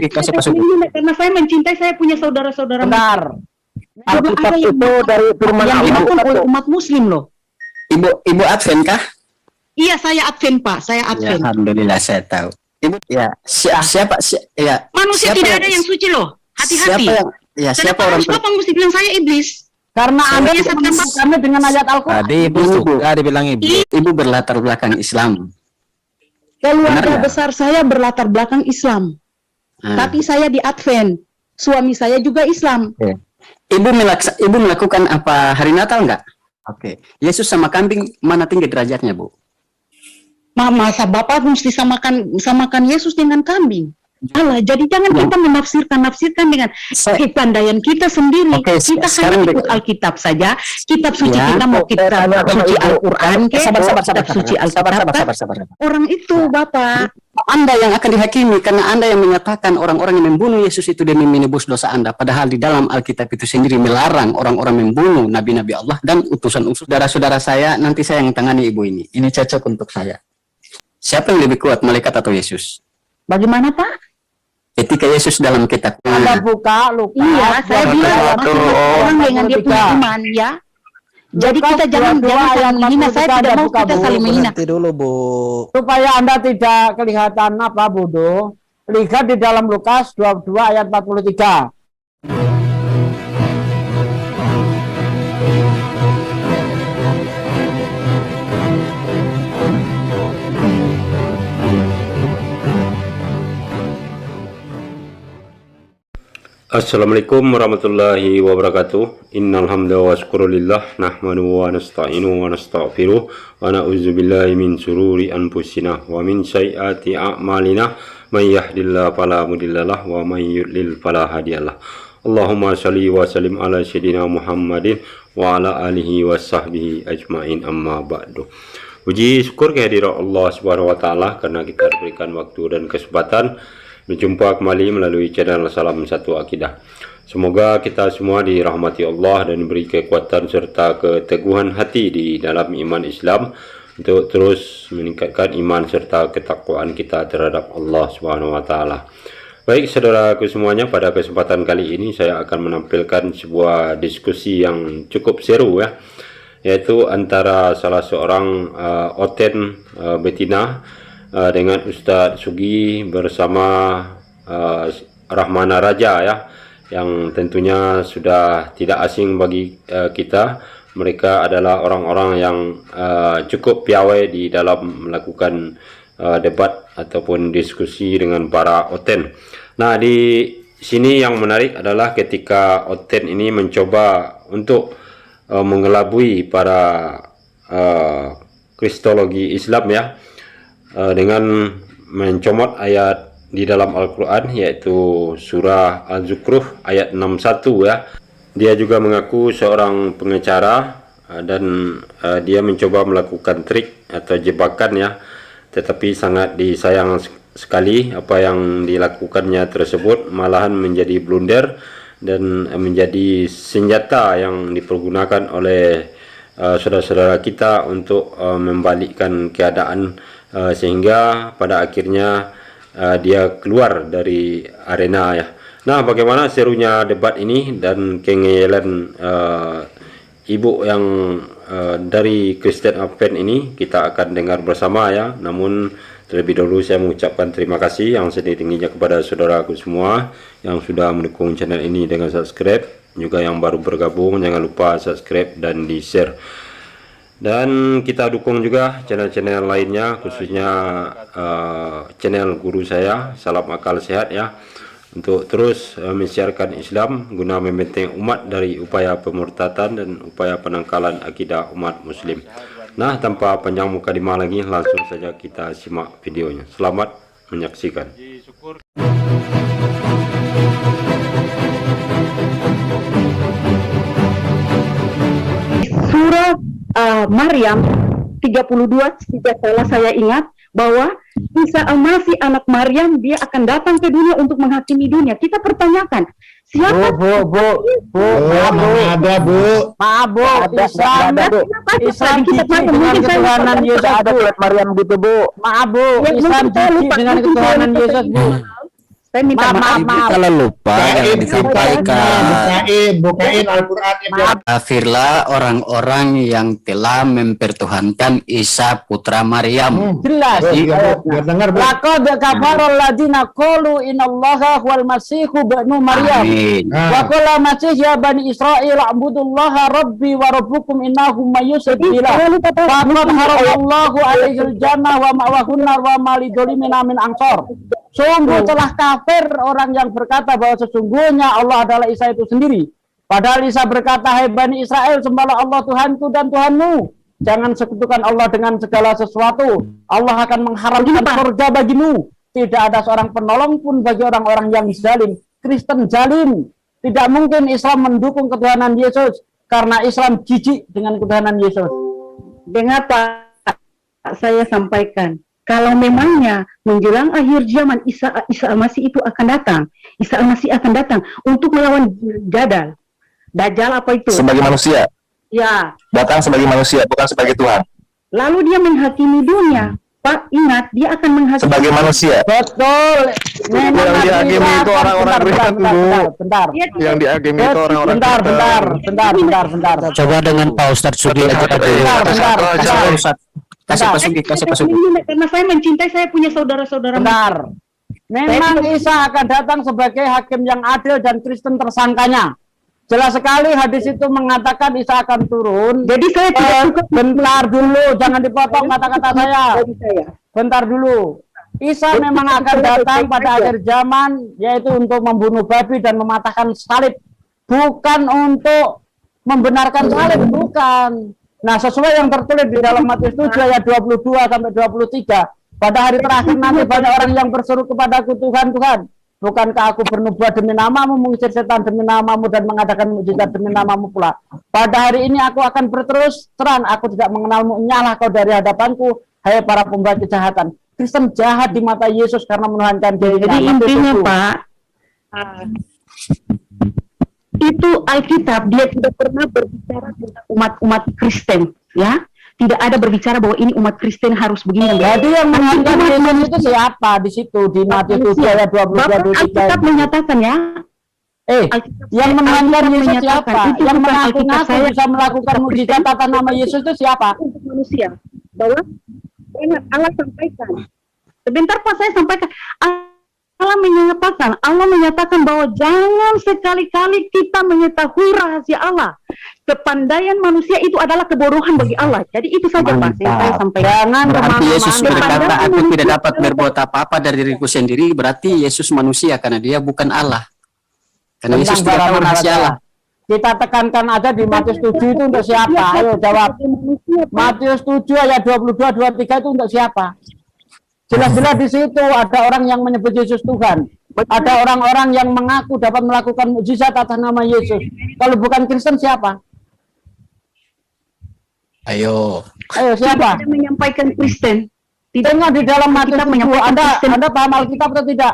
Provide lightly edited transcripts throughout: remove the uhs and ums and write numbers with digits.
kasih saya Pak ingin, karena saya mencintai, saya punya saudara-saudara. Benar. Alkitab itu dari firman yang Allah. dilakukan oleh umat Muslim loh. Ibu Advent kah? Iya, saya Advent Pak, saya Ya, Advent. alhamdulillah saya tahu. Ibu ya siapa ya Manusia siapa tidak yang- ada yang suci loh. Hati-hati. Siapa yang ya siapa Kenapa orang harus Bapak mesti bilang saya iblis? Karena Anda menyesatkan menyesatkannya dengan ayat Al-Quran. Tadi ibu suka dibilang ibu. ibu berlatar belakang Islam. Keluarga Benar nggak? besar saya berlatar belakang Islam. Ah. Tapi saya di Advent. Suami saya juga Islam. Ibu melakukan apa hari Natal enggak? Oke. Yesus sama kambing mana tinggi derajatnya, Bu? Masa Bapak mesti samakan Yesus dengan kambing? Allah, jadi jangan kita menafsirkan dengan kepandaian kita sendiri. Oke, Kita sekarang hanya ikut Alkitab saja. Kitab suci Ya. kita mau kita suci Al-Quran ke? Sabar. Kitab suci Alkitab Sabar. orang itu Bapak. Anda yang akan dihakimi karena Anda yang menyatakan orang-orang yang membunuh Yesus itu demi menebus dosa Anda. Padahal di dalam Alkitab itu sendiri melarang orang-orang membunuh nabi-nabi Allah dan utusan-utusan. Saudara-saudara saya, nanti saya yang tangani ibu ini. Ini cocok untuk saya. Siapa yang lebih kuat, malaikat atau Yesus? Bagaimana Pak? Etika Yesus dalam kitab. Anda buka, lupa. Iya, saya bilang masing-masing orang dengan dia punya iman ya. Jadi kita jangan saling menghina. Saya tidak mau kita saling menghina. Nanti dulu Bu. Supaya Anda tidak kelihatan apa bodoh, lihat di dalam Lukas 22 ayat 43. Assalamualaikum warahmatullahi wabarakatuh. Innal hamda wa syukrulillah nahmaduhu wa nasta'inu wa nastaghfiruh wa na'udzu billahi min syururi anfusina wa min sayyiati a'malina may yahdihillahu fala mudhillalah wa may yudlil fala hadiyalah. Allahumma shalli wa sallim ala sayyidina Muhammadin wa ala alihi wa sahbihi ajmain, amma ba'du. Puji syukur kehadirat Allah Subhanahu wa taala karena kita diberikan waktu dan kesempatan berjumpa kembali melalui channel Salam Satu Akidah. Semoga kita semua dirahmati Allah dan diberi kekuatan serta keteguhan hati di dalam iman Islam untuk terus meningkatkan iman serta ketakwaan kita terhadap Allah Subhanahu wa taala. Baik saudaraku semuanya, pada kesempatan kali ini saya akan menampilkan sebuah diskusi yang cukup seru ya, yaitu antara salah seorang Oten betina dengan Ustadz Sugi bersama Rahmana Raja ya, yang tentunya sudah tidak asing bagi kita. Mereka adalah orang-orang yang cukup piawai di dalam melakukan debat ataupun diskusi dengan para Oten. Nah, di sini yang menarik adalah ketika Oten ini mencoba untuk mengelabui para kristologi Islam ya, dengan mencomot ayat di dalam Al-Quran, yaitu surah Al-Zukhruf ayat 61 ya. Dia juga mengaku seorang pengacara dan dia mencoba melakukan trik atau jebakan ya, tetapi sangat disayang sekali apa yang dilakukannya tersebut malahan menjadi blunder dan menjadi senjata yang dipergunakan oleh saudara-saudara kita untuk membalikkan keadaan, sehingga pada akhirnya dia keluar dari arena ya. Nah, bagaimana serunya debat ini dan kengeyelan ibu yang dari Kristen Advent ini kita akan dengar bersama ya. Namun terlebih dahulu saya mengucapkan terima kasih yang setinggi-tingginya kepada saudaraku semua yang sudah mendukung channel ini dengan subscribe. Juga yang baru bergabung, jangan lupa subscribe dan di share. Dan kita dukung juga channel-channel lainnya, khususnya channel guru saya Salam Akal Sehat ya, untuk terus mensiarkan Islam guna membentengi umat dari upaya pemurtadan dan upaya penangkalan akidah umat muslim. Nah, tanpa panjang mukadimah lagi, langsung saja kita simak videonya. Selamat menyaksikan. Surah Maryam 32, tidak salah saya ingat, bahwa Isa Al-Masih anak Maryam dia akan datang ke dunia untuk menghakimi dunia. Kita pertanyakan, siapa Ada Bu. Maaf Bu, Isa kita dengan ketuhanan Yesus Bu. Maryam gitu Bu. Maaf Bu, Ya, Isa mungkin saya lupa, dengan mungkin saya ketuhanan lupa Yesus tadi. Bu. Saya minta maaf. Maaf. Kalau lupa jangan disampaikan. Bukain Al-Quran. Kafirlah orang-orang yang telah mempertuhankan Isa putra Maryam. Jelas. Biar dengar, Bu. Laqad kafara alladziina qalu innallaha huwal masiihu ibnu Maryam. Amin. Wa qala masih ya bani Israil a'budullaha rabbi wa rabbukum innahu may yusyrik billah faqad haramallahu alaihil jannah wa ma'wahun nar wa ma lidzalimina min ansor. Sungguh telah kafir orang yang berkata bahwa sesungguhnya Allah adalah Isa itu sendiri. Padahal Isa berkata, hai Bani Israel, sembahlah Allah Tuhanku dan Tuhanmu. Jangan sekutukan Allah dengan segala sesuatu. Allah akan mengharamkan surga bagimu. Tidak ada seorang penolong pun bagi orang-orang yang zalim. Kristen zalim. Tidak mungkin Islam mendukung ketuhanan Yesus. Karena Islam jijik dengan ketuhanan Yesus. Dengar Pak, saya sampaikan. Kalau memangnya menjelang akhir zaman Isa Al-Masih itu akan datang. Isa Al-Masih akan datang untuk melawan Dajjal apa itu? Sebagai manusia, Ya. datang sebagai manusia, bukan sebagai Tuhan. Lalu dia menghakimi dunia. Pak, ingat dia akan menghakimi Sebagai manusia. Betul. Memang Yang dihakimi Isa itu akan- orang-orang bentar, Kristen, Bu. bentar. Dia Yang dihakimi itu orang-orang Bentar, Kristen. bentar. Coba dengan Pak Ustadz Sugi aja. Bentar. Kasih Pak Sugi, kasih Pak Sugi. Karena saya mencintai, saya punya saudara-saudara. Benar. Memang Isa akan datang sebagai hakim yang adil dan Kristen tersangkanya. Jelas sekali hadis itu mengatakan Isa akan turun. Jadi saya tidak suka Bentar dulu, jangan dipotong kata-kata saya. bagi saya. Bentar dulu. Isa memang akan datang pada akhir zaman, yaitu untuk membunuh babi dan mematahkan salib. Bukan untuk membenarkan salib, bukan. Nah, sesuai yang tertulis di dalam Matius 7 ayat 22 sampai 23. Pada hari terakhir nanti banyak orang yang berseru kepadaku, Tuhan, Tuhan, bukankah aku bernubuat demi namamu, mengusir setan demi namamu, dan mengadakan mukjizat demi namamu pula. Pada hari ini aku akan berterus terang, aku tidak mengenalmu, nyalah kau dari hadapanku, hai para pembuat kejahatan. Kristen jahat di mata Yesus karena menuhankan dirinya. Jadi intinya Pak, itu Alkitab dia tidak pernah berbicara tentang umat-umat Kristen, ya. Tidak ada berbicara bahwa ini umat Kristen harus begini. Jadi yang menuhankan Yesus itu siapa di situ di Matius 7 ayat 22 Bahkan 23? Alkitab menyatakan ya. Alkitab- Yang menuhankan Alkitab Yesus menyatakan, siapa? itu Yang bukan Alkitab mengaku-ngaku saya, bisa melakukan Alkitab mujizat Kristen. atas nama Yesus itu siapa? Untuk manusia bahwa Allah sampaikan. Sebentar Pak, saya sampaikan. Allah menyatakan bahwa jangan sekali-kali kita mengetahui rahasia Allah. Kepandaian manusia itu adalah kebodohan bagi Allah. Jadi itu saja Pak, saya sampaikan. Jangan Berarti Yesus kemana-mana. berkata, aku tidak dapat berbuat apa-apa dari diriku sendiri. Berarti Yesus manusia karena dia bukan Allah. Karena Yesus tidak tahu rahasia Allah. Kita tekankan aja di Matius 7 itu untuk siapa? Ayo jawab. Matius 7 ayat 22 23 itu untuk siapa? Jelas-jelas di situ ada orang yang menyebut Yesus Tuhan. Ada orang-orang yang mengaku dapat melakukan mukjizat atas nama Yesus. Kalau bukan Kristen siapa? Ayo. Siapa? Tidak menyampaikan Kristen. Tengok di dalam Matius 7. Anda paham Alkitab atau tidak?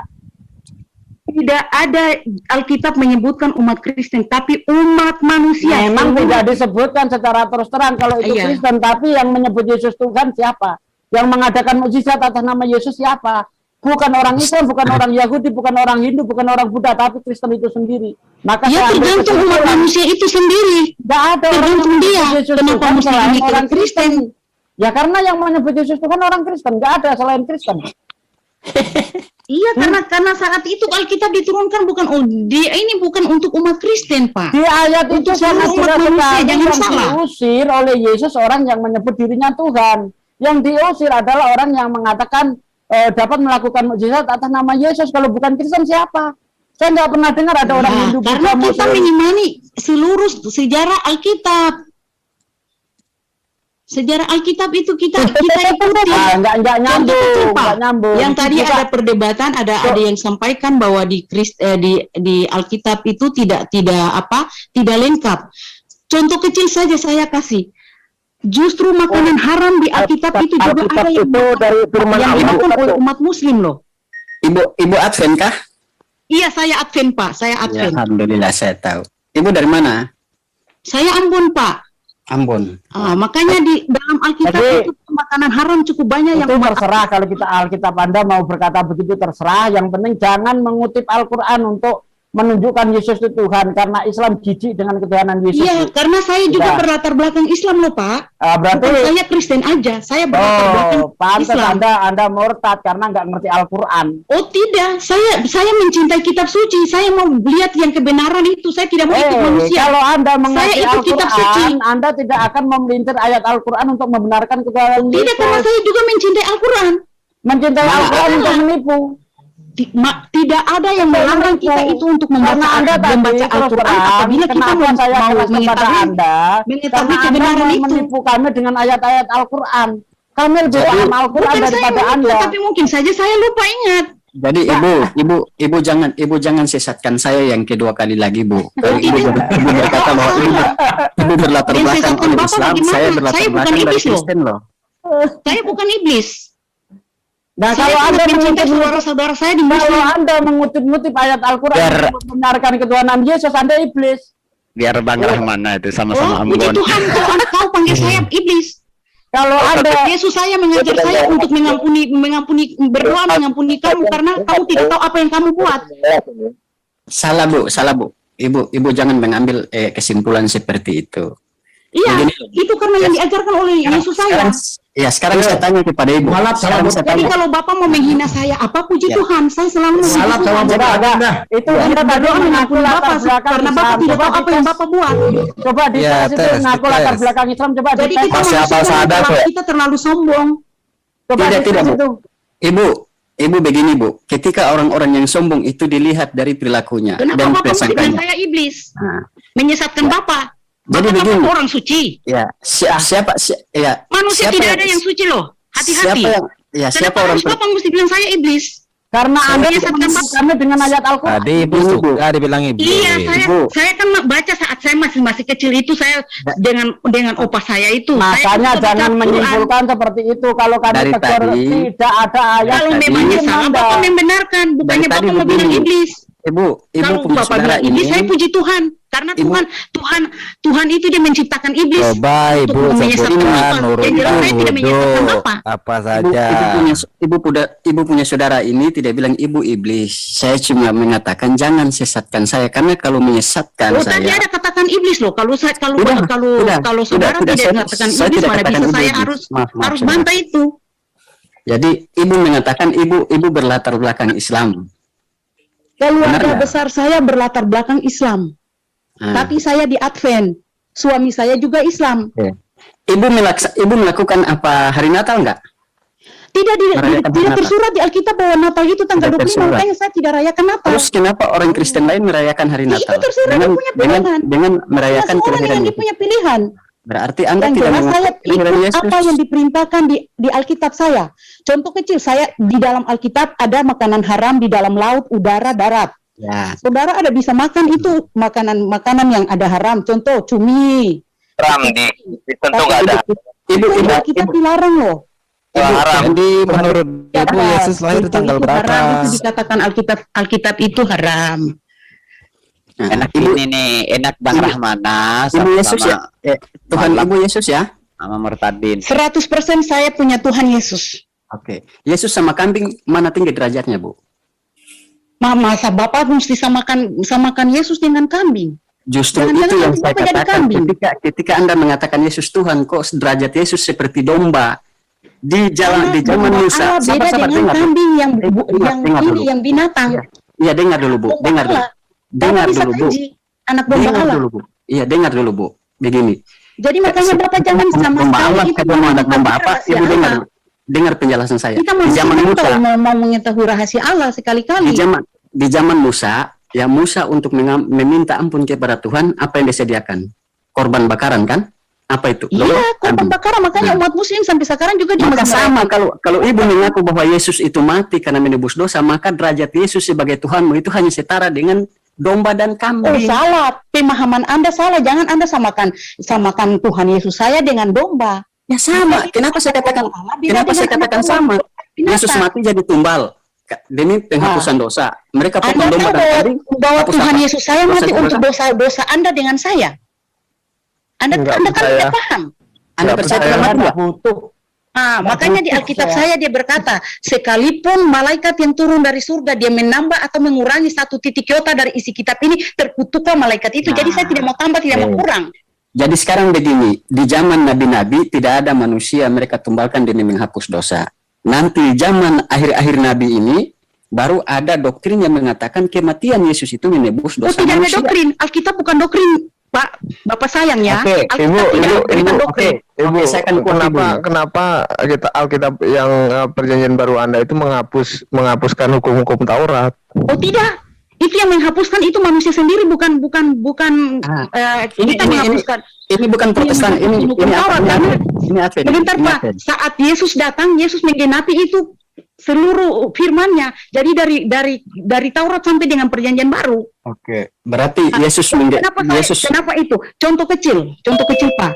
Tidak ada Alkitab menyebutkan umat Kristen, tapi umat manusia. Memang tidak disebutkan secara terus terang kalau itu Iya. Kristen, tapi yang menyebut Yesus Tuhan siapa? Yang mengadakan mukjizat atas nama Yesus siapa? Bukan orang Islam, bukan orang Yahudi, bukan orang Hindu, bukan orang Buddha, tapi Kristen itu sendiri. Maka Ya saya ambil tergantung umat kesimpulan, manusia itu sendiri. nggak ada orang yang Tergantung dia. menyebut Yesus Kenapa Tuhan mesti selain ini orang Kristen? Ya karena yang menyebut Yesus Tuhan orang Kristen, nggak ada selain Kristen. Iya, karena saat itu Alkitab diturunkan bukan ini bukan untuk umat Kristen, Pak. Di ayat itu Untuk sangat seluruh jelas umat manusia, sekali jangan yang salah. diusir oleh Yesus orang yang menyebut dirinya Tuhan. Yang diusir adalah orang yang mengatakan dapat melakukan mukjizat atas nama Yesus. Kalau bukan Kristen siapa? Saya nggak pernah dengar ada orang Hindu Karena Buddha, kita Muslim. mengimani seluruh sejarah Alkitab. Sejarah Alkitab itu kita ikuti. Nggak Contoh nyambung, kecil, Pak. nggak nyambung. Yang tadi Juga- ada perdebatan, ada yang sampaikan bahwa di Alkitab itu tidak lengkap. Contoh kecil saja saya kasih. Justru makanan haram di Alkitab itu juga ada yang dari firman yang Allah. dimakan oleh umat Muslim loh. Ibu Advent kah? Iya, saya Advent, Pak. Saya Ya, Advent. alhamdulillah saya tahu. Ibu dari mana? Saya Ambon, Pak. Ambon. Makanya di dalam Alkitab Jadi, itu makanan haram cukup banyak yang Itu terserah, kalau kita Alkitab Anda mau berkata begitu terserah. Yang penting jangan mengutip Al-Quran untuk menunjukkan Yesus itu Tuhan, karena Islam jijik dengan ketuhanan Yesus. Iya, karena saya juga Tidak. berlatar belakang Islam loh Pak. Berarti Bukan saya Kristen aja, saya berlatar belakang pantas Islam. Anda murtad karena nggak ngerti Al-Quran. Oh tidak, saya mencintai kitab suci. Saya mau lihat yang kebenaran itu. Saya tidak mau ikut manusia. Kalau Anda mengerti Saya ikut kitab suci. Al-Quran, Anda tidak akan memelintir ayat Al-Quran untuk membenarkan ketuhanan Yesus. Tidak, karena saya juga mencintai Al-Quran. Mencintai Al-Quran untuk menipu. Tidak ada yang melarang kita itu untuk membaca Al-Quran apabila kita mau mengetahui karena kebenaran Anda itu. menipu kami dengan ayat-ayat Al-Quran. Kami lebih paham Al-Quran Bukan saya daripada menipu, Anda. tapi mungkin saja saya lupa ingat. Jadi ibu jangan sesatkan saya yang kedua kali lagi, Bu. Kalau ibu berkata bahwa ibu berlatar Yang belakang sesatkan oleh Bapak Islam, bagaimana? saya berlatar Saya bukan belakang dari iblis loh. Kristen loh. Saya bukan iblis. Nah, Saya kalau Anda sangat mencintai mengutip saudara-saudara saya di kalau Muslim. Anda mengutip-ngutip ayat Al-Quran untuk membenarkan ketuhanan Yesus, Anda iblis. Biar Bang Rahmana itu Oh, sama-sama puji ambon. Tuhan, kau panggil saya iblis. Kalau Anda Yesus saya mengajar saya untuk mengampuni berdoa mengampuni kamu karena kamu tidak tahu apa yang kamu buat. Salah, Bu. Ibu jangan mengambil kesimpulan seperti itu. Iya, Begini. itu karena yang diajarkan oleh Yesus saya. Sekarang saya tanya kepada ibu. Salah, Sekarang saya Jadi tanya. kalau Bapak mau menghina saya, apa puji Ya. Tuhan? Saya selalu memuji Salah sama Tuhan. Bapak Anda. itu Dan Anda tadi berdoa mengaku mengampuni latar Bapak belakang karena Islam. Bapak tidak Coba tahu apa yang dites. Bapak buat. Coba di Ya, itu tes, ngaku dites. latar belakang Islam. Coba Jadi dites. kita Masih apa manusia sadar, kalau kok? kita terlalu sombong. Coba Tidak, dites Bu. itu. Ibu begini, Bu. Ketika orang-orang yang sombong itu dilihat dari perilakunya Kenapa dan Bapak mesti bilang prasangkanya. saya iblis? Nah, Menyesatkan Bapak. Jadi Bapak begini. orang suci. ya, Manusia siapa tidak yang- ada yang suci loh. Hati-hati. siapa Kenapa orang harus Bapak mesti bilang saya iblis? Karena Anda menyesatkan menipu kami dengan ayat Al-Quran. Tadi iblis juga dibilang iblis. Iya, Ibu. saya kan baca saat saya masih kecil itu saya dengan opa saya itu. Makanya saya baca jangan Quran. menyimpulkan seperti itu. Kalau kami Dari tegur tadi- tidak ada ayat. Kalau tadi- memangnya Hukum salah, Anda. Bapak membenarkan. Bukannya Dari tadi Bapak mau bilang begini. iblis. Ibu Kalau punya Bapak saudara bilang iblis, ini. saya puji Tuhan. Karena Ibu- Tuhan itu dia menciptakan iblis. Coba untuk ibu menyesatkan sebutkan Bapak. nurut Yang jelas saya tidak menyesatkan wudhu Bapak. apa Ibu, saja. ibu punya saudara ini tidak bilang ibu iblis. Saya cuma mengatakan jangan sesatkan saya karena kalau menyesatkan Oh, tadi saya. ada katakan iblis loh. Kalau Udah, kalau saudara udah, tidak saya katakan tidak iblis, mana katakan bisa ibu saya iblis. harus Maaf, saudara. bantah itu. Jadi ibu mengatakan ibu berlatar belakang Islam. Keluarga Benar nggak? besar saya berlatar belakang Islam. Nah, Tapi saya di Advent. Suami saya juga Islam. ibu melakukan apa hari Natal enggak? Merayakan Tidak Natal. tersurat di Alkitab bahwa Natal itu tanggal Tidak 25, tersurat. makanya saya tidak rayakan Natal. Terus kenapa orang Kristen lain merayakan hari Itu Natal? terserah, dia punya pilihan. dengan merayakan Semua orang kelahiran yang dia Yesus. punya pilihan. Berarti Anda Yang tidak jelas saya mengakui kelahiran ikut Yesus. apa yang diperintahkan di Alkitab saya. Contoh kecil, saya di dalam Alkitab ada makanan haram di dalam laut, udara, darat. Ya, Saudara ada bisa makan itu makanan yang ada haram. Contoh cumi. Ram di tentu nggak ada. ibu Itu di Alkitab dilarang loh. Haram. Jadi menurut ibu Apa? Yesus lahir Itu tanggal haram, berapa? itu dikatakan Alkitab itu haram. nah, Enak ibu, ini nih, enak Bang Ibu- Rahmana ibu Yesus ya, Tuhan Malam. Ibu Yesus ya. sama Murtadin. 100% saya punya Tuhan Yesus. Oke, Yesus sama kambing mana tinggi derajatnya, Bu? Masa Bapak mesti samakan Yesus dengan kambing? Justru Jangan-jangan itu yang nanti saya Bapak jadi katakan kambing. ketika Anda mengatakan Yesus Tuhan, kok derajat Yesus seperti domba di zaman Domba Musa. Allah beda dengan dengar. kambing yang Dengar ini dulu. yang binatang. Iya, dengar dulu, Bu. Domba Dengar dulu. Allah. Dengar Bapak bisa dulu, Bu. kaji anak domba Dengar Allah. dulu, Bu. Iya, dengar dulu, Bu. Begini. Jadi makanya Bapak jangan sama Domba sekali Allah, itu ketemu anak domba apa? rahasia Ibu dengar Allah. dulu. Dengar penjelasan saya. Kita Di zaman Musa, mau mengetahui rahasia Allah sekali-kali. di zaman Musa, ya Musa untuk meminta ampun kepada Tuhan, apa yang disediakan? Korban bakaran kan? Apa itu? Iya, korban kambing. bakaran. Makanya umat Muslim sampai sekarang juga Maka masih sama kalau ibu mengaku bahwa Yesus itu mati karena menebus dosa, maka derajat Yesus sebagai Tuhanmu itu hanya setara dengan domba dan Oh, kambing. salah. Pemahaman Anda salah. Jangan Anda samakan Tuhan Yesus saya dengan domba. Ya sama. Kenapa saya katakan? Beda Kenapa saya dengan katakan anak sama? binatang. Yesus mati jadi tumbal demi penghapusan dosa. Mereka potong Anda domba tahu dan kambing. bahwa hapus Tuhan apa? Yesus saya Dosa mati dosa. untuk dosa Anda dengan saya. Anda Enggak kan percaya. tidak paham. Anda Nggak percaya percaya. Tuhan mati Anda nggak? butuh Makanya di Alkitab saya dia berkata, sekalipun malaikat yang turun dari surga dia menambah atau mengurangi 1 titik iota dari isi kitab ini, terkutuklah malaikat itu. Jadi saya tidak mau tambah, tidak mau kurang. Jadi sekarang begini, di zaman nabi-nabi tidak ada manusia mereka tumbalkan demi menghapus dosa. Nanti zaman akhir-akhir nabi ini baru ada doktrin yang mengatakan kematian Yesus itu menebus dosa tidak manusia. ada doktrin. Alkitab bukan doktrin, Pak. Bapak sayang ya. Oke, Alkitab tidak memberikan doktrin. Ibu, Oke, saya akan kenapa Alkitab yang Perjanjian Baru Anda itu menghapuskan hukum-hukum Taurat? Oh tidak. Itu yang menghapuskan itu manusia sendiri, bukan kita menghapuskan. Ini bukan Protestan, ini Taurat, karena Advent. sebentar Ini Pak, Advent. saat Yesus datang, Yesus menggenapi itu seluruh firman-Nya. Jadi dari Taurat sampai dengan Perjanjian Baru. Oke, berarti Yesus Kenapa itu? Contoh kecil Pak.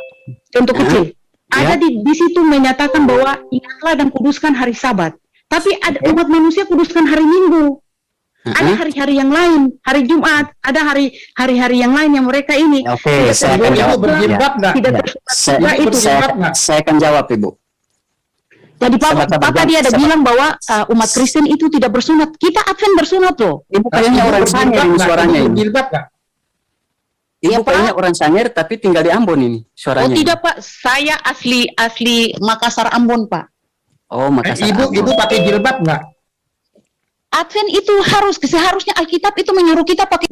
Contoh kecil. Ada di situ menyatakan bahwa ingatlah dan kuduskan hari Sabat. Tapi ada umat manusia kuduskan hari Minggu. Ada hari-hari yang lain, hari Jumat, ada hari-hari yang lain yang mereka ini. Oke, saya akan jawab. Berjilbab nggak? Saya akan jawab, Ibu. Jadi Papa dia ada bilang bahwa umat Kristen itu tidak bersunat. Kita Advent bersunat loh. Ibu kayaknya orang Sangier ini suaranya ini. Berjilbab nggak? Ibu kayaknya orang Sangier tapi tinggal di Ambon ini suaranya. Oh tidak Pak, saya asli Makassar Ambon Pak. Oh, Makassar. Ibu pakai jilbab nggak? Advent itu seharusnya Alkitab itu menyuruh kita pakai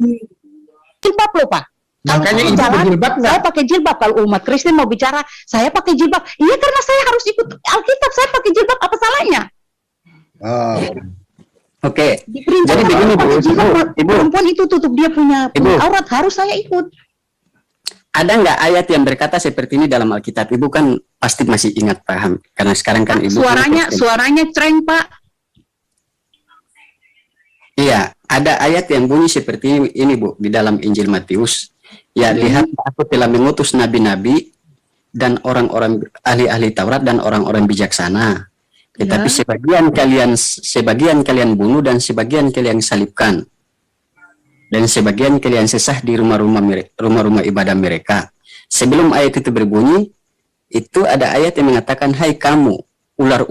jilbab loh Pak. Makanya ibu berjilbab nggak? Saya pakai jilbab. Kalau umat Kristen mau bicara, saya pakai jilbab. Iya karena saya harus ikut Alkitab. Saya pakai jilbab, apa salahnya? Oke. Diperintah Jadi begini Bu, Ibu. Perempuan itu tutup dia punya aurat, harus saya ikut. Ada nggak ayat yang berkata seperti ini dalam Alkitab? Ibu kan pasti masih ingat, paham? Karena sekarang kan Ibu Suaranya cereng Pak. Iya, ada ayat yang bunyi seperti ini Bu di dalam Injil Matius. Ya, lihat aku telah mengutus nabi-nabi dan orang-orang ahli-ahli Taurat dan orang-orang bijaksana. Tetapi sebagian kalian bunuh dan sebagian kalian salibkan. Dan sebagian kalian sesah di rumah-rumah ibadah mereka. Sebelum ayat itu berbunyi, itu ada ayat yang mengatakan, hai kamu, ular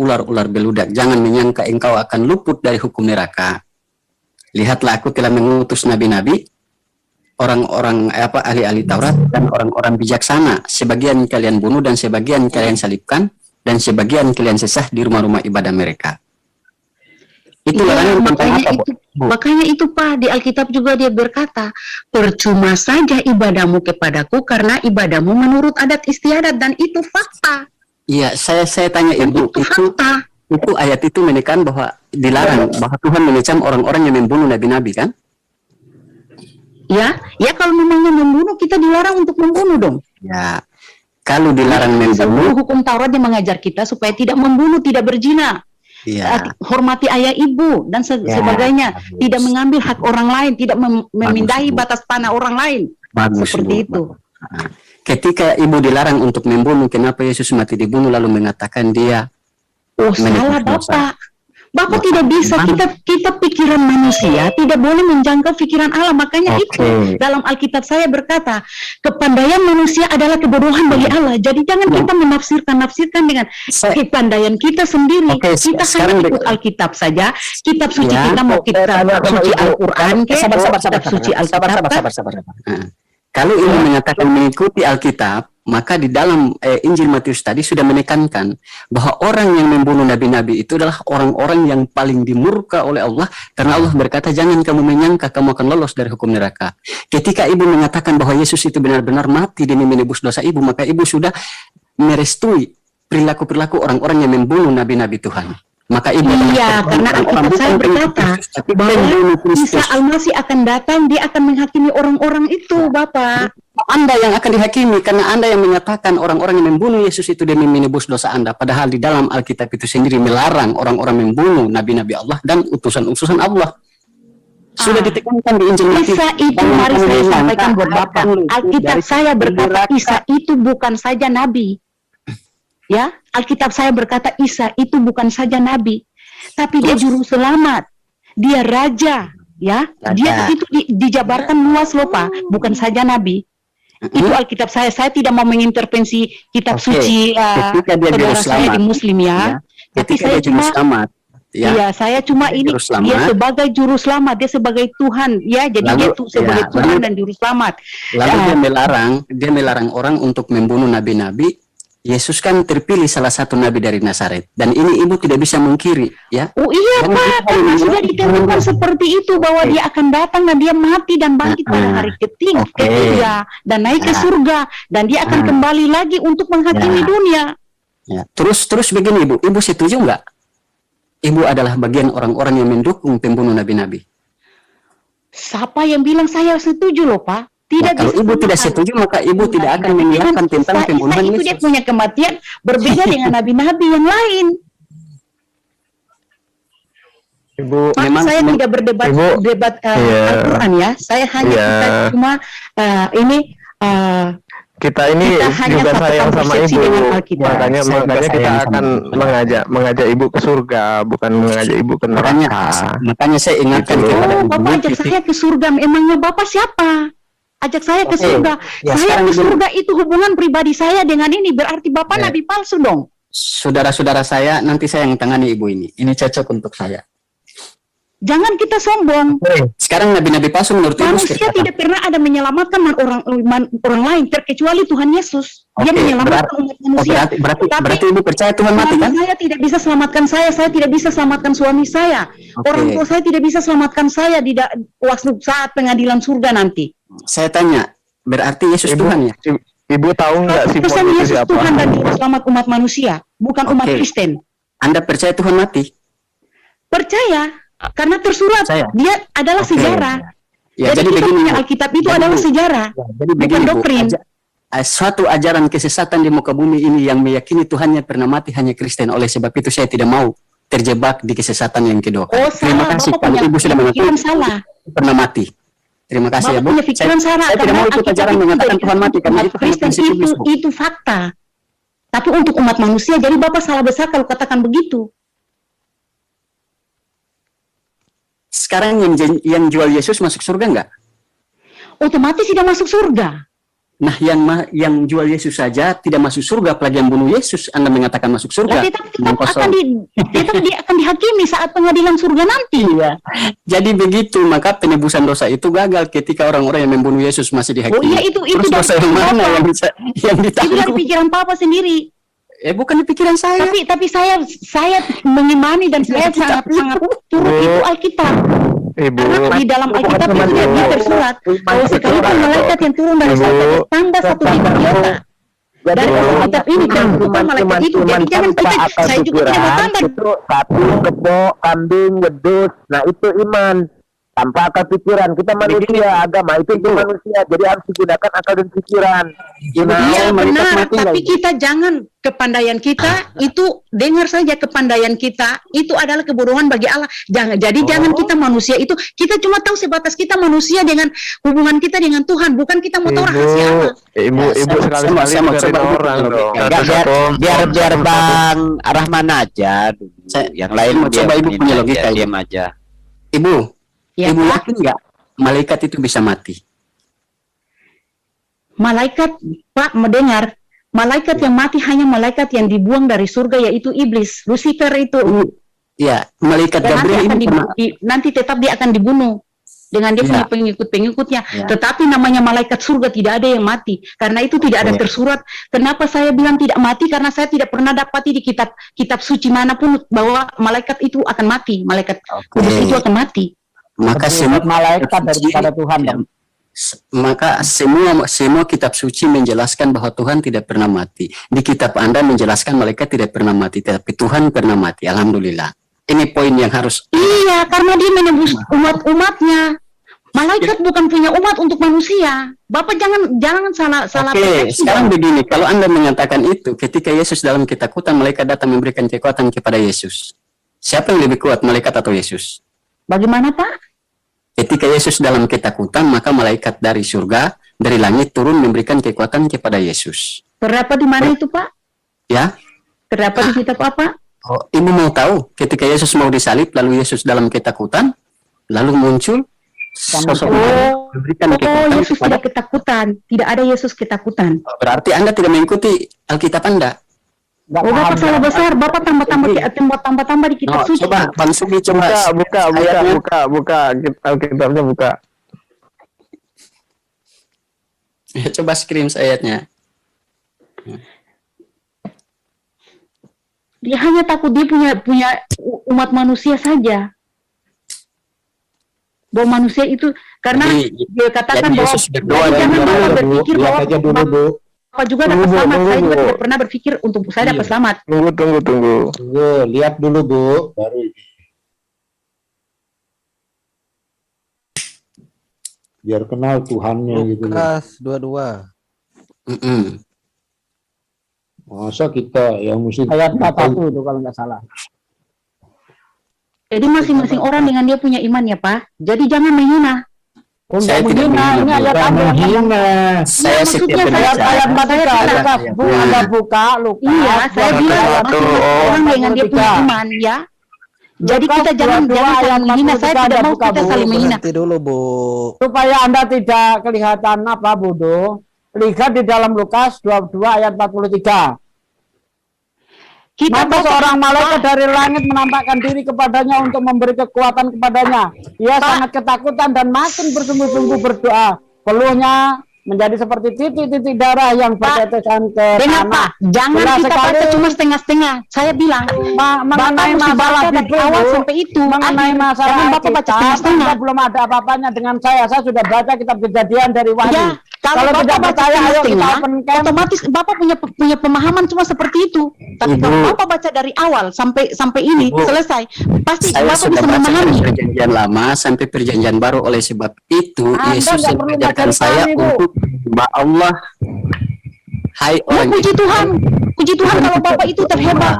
beludak, jangan menyangka engkau akan luput dari hukum neraka. Lihatlah aku telah mengutus nabi-nabi, orang-orang ahli-ahli Taurat dan orang-orang bijaksana. Sebagian kalian bunuh dan sebagian kalian salibkan dan sebagian kalian sesah di rumah-rumah ibadah mereka. Itu makanya itu Pak, di Alkitab juga dia berkata, percuma saja ibadahmu kepadaku karena ibadahmu menurut adat istiadat, dan itu fakta. Iya, saya tanya Ibu, itu fakta. Itu ayat itu menekan bahwa dilarang, bahwa Tuhan mengecam orang-orang yang membunuh nabi-nabi kan? Ya kalau memangnya membunuh, kita dilarang untuk membunuh dong. Ya, kalau dilarang membunuh, hukum Taurat yang mengajar kita supaya tidak membunuh, tidak berzina, hormati ayah ibu dan sebagainya, tidak mengambil hak orang lain, tidak memindahi batas tanah orang lain. Seperti itu. Ketika Ibu dilarang untuk membunuh, kenapa Yesus mati dibunuh lalu mengatakan dia? Oh salah Bapak tidak bisa, kita pikiran manusia tidak boleh menjangkau pikiran Allah. Makanya itu dalam Alkitab saya berkata, kepandaian manusia adalah kebodohan bagi Allah. Jadi jangan kita menafsirkan dengan kepandaian kita sendiri. Kita hanya ikut Alkitab saja. Kitab suci kita mau kita suci Al-Quran, kitab suci Alkitab. Kalau ini mengatakan mengikuti Alkitab, maka di dalam Injil Matius tadi sudah menekankan bahwa orang yang membunuh nabi-nabi itu adalah orang-orang yang paling dimurka oleh Allah, karena Allah berkata jangan kamu menyangka kamu akan lolos dari hukum neraka. Ketika Ibu mengatakan bahwa Yesus itu benar-benar mati demi menebus dosa Ibu, maka Ibu sudah merestui perilaku-perilaku orang-orang yang membunuh nabi-nabi Tuhan. Maka Ibu karena Alkitab saya berkata bahwa Isa Al-Masih akan datang, dia akan menghakimi orang-orang itu, Bapak. Anda yang akan dihakimi karena Anda yang menyatakan orang-orang yang membunuh Yesus itu demi menebus dosa Anda, padahal di dalam Alkitab itu sendiri melarang orang-orang membunuh nabi-nabi Allah dan utusan-utusan Allah. Sudah ditekankan di Injil Matius. Isa itu, mari saya sampaikan buat Bapak, Alkitab saya berkata Isa itu bukan saja nabi. Ya, Alkitab saya berkata Isa itu bukan saja nabi, tapi dia juru selamat, dia raja, ya. Dia itu dijabarkan luas loh Pak, bukan saja nabi. Itu Alkitab saya tidak mau mengintervensi kitab Oke. suci Ketika dia saudara juru saya selamat. di Muslim ya. Tapi Ketika saya dia juru cuma selamat, ya. Iya, saya cuma Dia ini juru selamat. dia sebagai juru selamat, dia sebagai Tuhan, ya. Jadi Lalu, dia tuh sebagai ya, Tuhan lalu- dan juru selamat. Lalu dia melarang orang untuk membunuh nabi-nabi. Yesus kan terpilih salah satu nabi dari Nazaret, dan ini ibu tidak bisa mengkiri, ya. Oh iya Dan Pak, kita karena ini- sudah ditentukan seperti itu bahwa Oke. dia akan datang dan dia mati dan bangkit pada hari ketiga dan naik ke Nah. surga dan dia akan Nah. kembali lagi untuk menghakimi Ya. dunia. Ya. Terus begini ibu setuju nggak? Ibu adalah bagian orang-orang yang mendukung pembunuh nabi-nabi. Siapa yang bilang saya setuju loh Pak? Tidak Nah, kalau bisa ibu tidak samakan. setuju, maka ibu tidak akan Tapi menyiapkan kan tentang Isa pembunuhan itu dia Yesus. punya kematian berbeda dengan nabi-nabi yang lain. Ibu, Pak, Memang- saya tidak berdebat Ibu, debat iya. Al-Quran ya. Saya hanya Iya. kita cuma ini kita ini Kita hanya juga satukan sayang sama persepsi ibu, dengan Alkitab. makanya Saya juga kita sayang sama akan Alkitab. mengajak ibu ke surga, bukan mengajak ibu ke Makanya, neraka. saya ingatkan Gitu. kepada oh, ibu. Bapak ajak saya ke surga. Emangnya Bapak siapa? Ajak saya ke Oke. surga. Ya, Saya sekarang ke ibu- surga itu hubungan pribadi saya dengan ini. Berarti Bapak Ya. nabi palsu dong. Saudara-saudara saya, nanti saya yang tangani ibu ini. Ini cocok untuk saya. Jangan kita sombong. Sekarang nabi-nabi palsu menurut ibu Manusia seperti apa? tidak pernah ada menyelamatkan orang lain terkecuali Tuhan Yesus. Dia Oke, menyelamatkan umat Oh, manusia. berarti Tapi ibu percaya Tuhan mati suami kan? saya tidak bisa selamatkan saya tidak bisa selamatkan suami saya. Oke. Orang tua saya tidak bisa selamatkan saya di waktu saat pengadilan surga nanti. Saya tanya, berarti Yesus Ibu, Tuhan ya? ibu tahu nggak Pesan Simon itu Yesus siapa? Tuhan dan Juru Selamat umat manusia, bukan umat Oke. Kristen. Anda percaya Tuhan mati? Percaya, karena tersurat. Percaya. Dia adalah Oke. sejarah. Ya, jadi kita begini, punya Bu. Alkitab itu Jadi, adalah Bu. sejarah. Jadi bukan begini, Bu, doktrin. suatu ajaran kesesatan di muka bumi ini yang meyakini Tuhannya pernah mati hanya Kristen. Oleh sebab itu saya tidak mau terjebak di kesesatan yang kedua. Oh, Terima salah. kasih Bapak kalau punya ibu sudah mengakui pikiran salah. pernah mati. Terima kasih Bapak ya Bu. punya pikiran salah. Saya tidak karena mau ikut Alkitab ajaran itu mengatakan dari Tuhan mati karena umat itu hanya Kristen prinsip iblis, Bu. itu fakta. Tapi untuk umat manusia, jadi Bapak salah besar kalau katakan begitu. Sekarang yang jual Yesus masuk surga enggak? Otomatis tidak masuk surga. Nah, yang jual Yesus saja tidak masuk surga, apalagi yang bunuh Yesus Anda mengatakan masuk surga. Tetap Yang kosong. dia akan dihakimi saat pengadilan surga nanti. Iya. Jadi begitu, maka penebusan dosa itu gagal ketika orang-orang yang membunuh Yesus masih dihakimi. Oh iya, itu Terus dari dosa yang pikiran mana Bapak. yang Itu dari ditanggung? pikiran Papa sendiri. Bukan di pikiran saya. Tapi saya mengimani dan saya sangat turut itu Alkitab. Ibu, Karena di dalam Alkitab itu dia tersurat bahwa sekalipun malaikat yang turun dari surga tambah satu titik iota. Dari Alkitab ini terbuka malaikat itu. Jadi jangan kita, saya juga tidak mau tambah. itu sapi, kebo, kambing, wedus. Nah itu iman. Tanpa akal pikiran. Kita manusia, agama itu manusia. Jadi harus digunakan akal dan pikiran. Iya malaikat benar, mati tapi nggak? kita jangan kepandaian kita itu dengar saja kepandaian kita itu adalah kebodohan bagi Allah. Jangan kita manusia itu kita cuma tahu sebatas kita manusia dengan hubungan kita dengan Tuhan, bukan kita mau tahu rahasia Allah. ibu sekali-sekali saya mau dengerin coba orang dulu. dong. Enggak, Biar Bang Rahman aja dulu. Yang lain mau coba ibu diamin punya aja, logika, Ibu. diam aja. Ibu, Ya, ibu Pak. yakin nggak malaikat itu bisa mati? Malaikat, Pak, mendengar malaikat yang mati hanya malaikat yang dibuang dari surga, yaitu iblis, Lucifer itu. Ya, malaikat Dan nanti Gabriel akan ini pernah- nanti tetap dia akan dibunuh dengan dia Ya. punya pengikut-pengikutnya. Ya. Tetapi namanya malaikat surga tidak ada yang mati. Karena itu tidak ada Oke. tersurat. Kenapa saya bilang tidak mati? Karena saya tidak pernah dapati di kitab suci manapun bahwa malaikat itu akan mati. Malaikat kudus itu akan mati. maka semua malaikat daripada Tuhan. Ya, maka semua kitab suci menjelaskan bahwa Tuhan tidak pernah mati. Di kitab Anda menjelaskan malaikat tidak pernah mati, tapi Tuhan pernah mati. Alhamdulillah. Ini poin yang harus. Iya, karena dia menebus umat-umatnya. Malaikat bukan punya umat untuk manusia. Bapak jangan salah Oke, persepsi sekarang dong. begini, kalau Anda mengatakan itu, ketika Yesus dalam ketakutan, malaikat datang memberikan kekuatan kepada Yesus. Siapa yang lebih kuat, malaikat atau Yesus? Bagaimana, Pak? Ketika Yesus dalam ketakutan, maka malaikat dari surga, dari langit turun memberikan kekuatan kepada Yesus. Terdapat di mana itu, Pak? Ya, Terdapat di kitab apa? oh, ibu mau tahu ketika Yesus mau disalib, lalu Yesus dalam ketakutan, lalu muncul sosok Oh, memberikan oh kekuatan Yesus kepada. tidak ketakutan. Tidak ada Yesus ketakutan. Berarti Anda tidak mengikuti Alkitab Anda. Nggak Oh, Bapak paham salah ya. besar. Bapak tambah-tambah di kitab No, suci. coba Bang Sugi coba ayatnya. buka Alkitabnya buka. Ya, coba screen ayatnya. Dia hanya takut dia punya umat manusia saja. Bahwa manusia itu karena Jadi- dia katakan jadi bahwa Yesus berdoa jadi dan jangan berdoa, Bapak Bu. berpikir Lihat bahwa aja dulu, Bu. Bapak juga dapat Tunggu, selamat. Bu, Saya juga Bu. tidak pernah berpikir untuk saya dapat selamat. Tunggu. Tunggu, lihat dulu, Bu. Baru ini. Biar kenal Tuhannya gitu loh. Lukas 22. Mm-mm. Masa kita yang mesti Ayat 41 itu kalau nggak salah. Jadi masing-masing orang dengan dia punya iman ya Pak. Jadi jangan menghina. Saya Untuk tidak menghina, ini menghina, ayat Bu. apa? menghina. Saya maksudnya setiap saya- Ayat berbicara. ayat 43 Saya Lukas, tidak- Bu, Anda buka Lukas. Iya, saya bilang masing-masing orang dengan dia punya 43. iman ya. Jadi Lukas kita jangan 22 saling ayat menghina. Saya 43 tidak mau buka, kita Bu. saling menghina. Berhenti dulu, Bu. Supaya Anda tidak kelihatan apa, bodoh. Lihat di dalam Lukas 22 ayat 43. Kita Maka baca seorang malaikat dari langit menampakkan diri kepadanya untuk memberi kekuatan kepadanya. Ia sangat ketakutan dan makin bersungguh-sungguh berdoa. Peluhnya menjadi seperti titik-titik darah yang bertetesan ke Dengar tanah. Pak, jangan Jelas kita sekali. baca cuma setengah-setengah. Saya bilang, Mengenai Bapak mesti masalah baca dari Bible, awal Bu, sampai itu. mengenai Akhir. masalah Jangan Bapak baca Alkitab, setengah-setengah. Anda belum ada apa-apanya dengan saya sudah baca kitab Kejadian dari Wahyu. Ya, kalau tidak Bapak baca percaya, ayo kita setengah-setengah, open camp. otomatis Bapak punya pemahaman cuma seperti itu. Tapi Ibu. kalau Bapak baca dari awal sampai ini Ibu. selesai, pasti Saya Bapak sudah bisa baca dari memahami. perjanjian lama sampai perjanjian baru. Oleh sebab itu Anda Yesus nggak yang perlu mengajarkan baca saya Ibu. untuk menyembah Allah. Hai Ya, orang puji Tuhan, puji Tuhan kalau Bapak itu terhebat.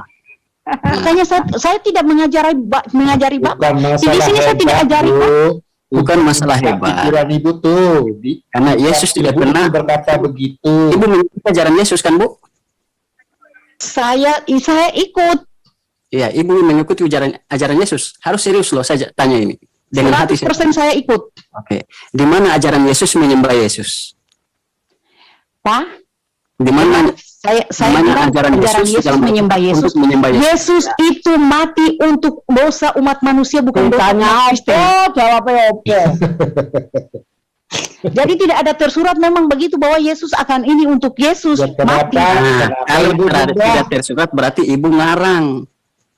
Makanya saya tidak mengajari Bapak. Bukan Di masalah sini saya tidak hebat, ajari Bu. Pak. Bukan masalah hebat. Pikiran Ibu tuh. Karena Yesus tidak Ibu pernah. berkata begitu. Ibu mengikuti ajaran Yesus kan, Bu? Saya ikut Iya, Ibu mengikuti ajaran Yesus. Harus serius loh saya tanya ini. Dengan hati 100% saya ikut. Oke. Di mana ajaran Yesus menyembah Yesus? Pak, Di mana saya mana bilang ajaran ajaran Yesus Yesus dalam menyembah Yesus. untuk menyembah Yesus? Yesus itu mati untuk dosa umat manusia, bukan dosa Ditanya umat Kristen. apa, jawabnya apa. Jadi tidak ada tersurat memang begitu bahwa Yesus akan ini untuk Yesus Ya, kenapa? mati. Nah, Kenapa kalau Ibu juga? tidak tersurat berarti Ibu ngarang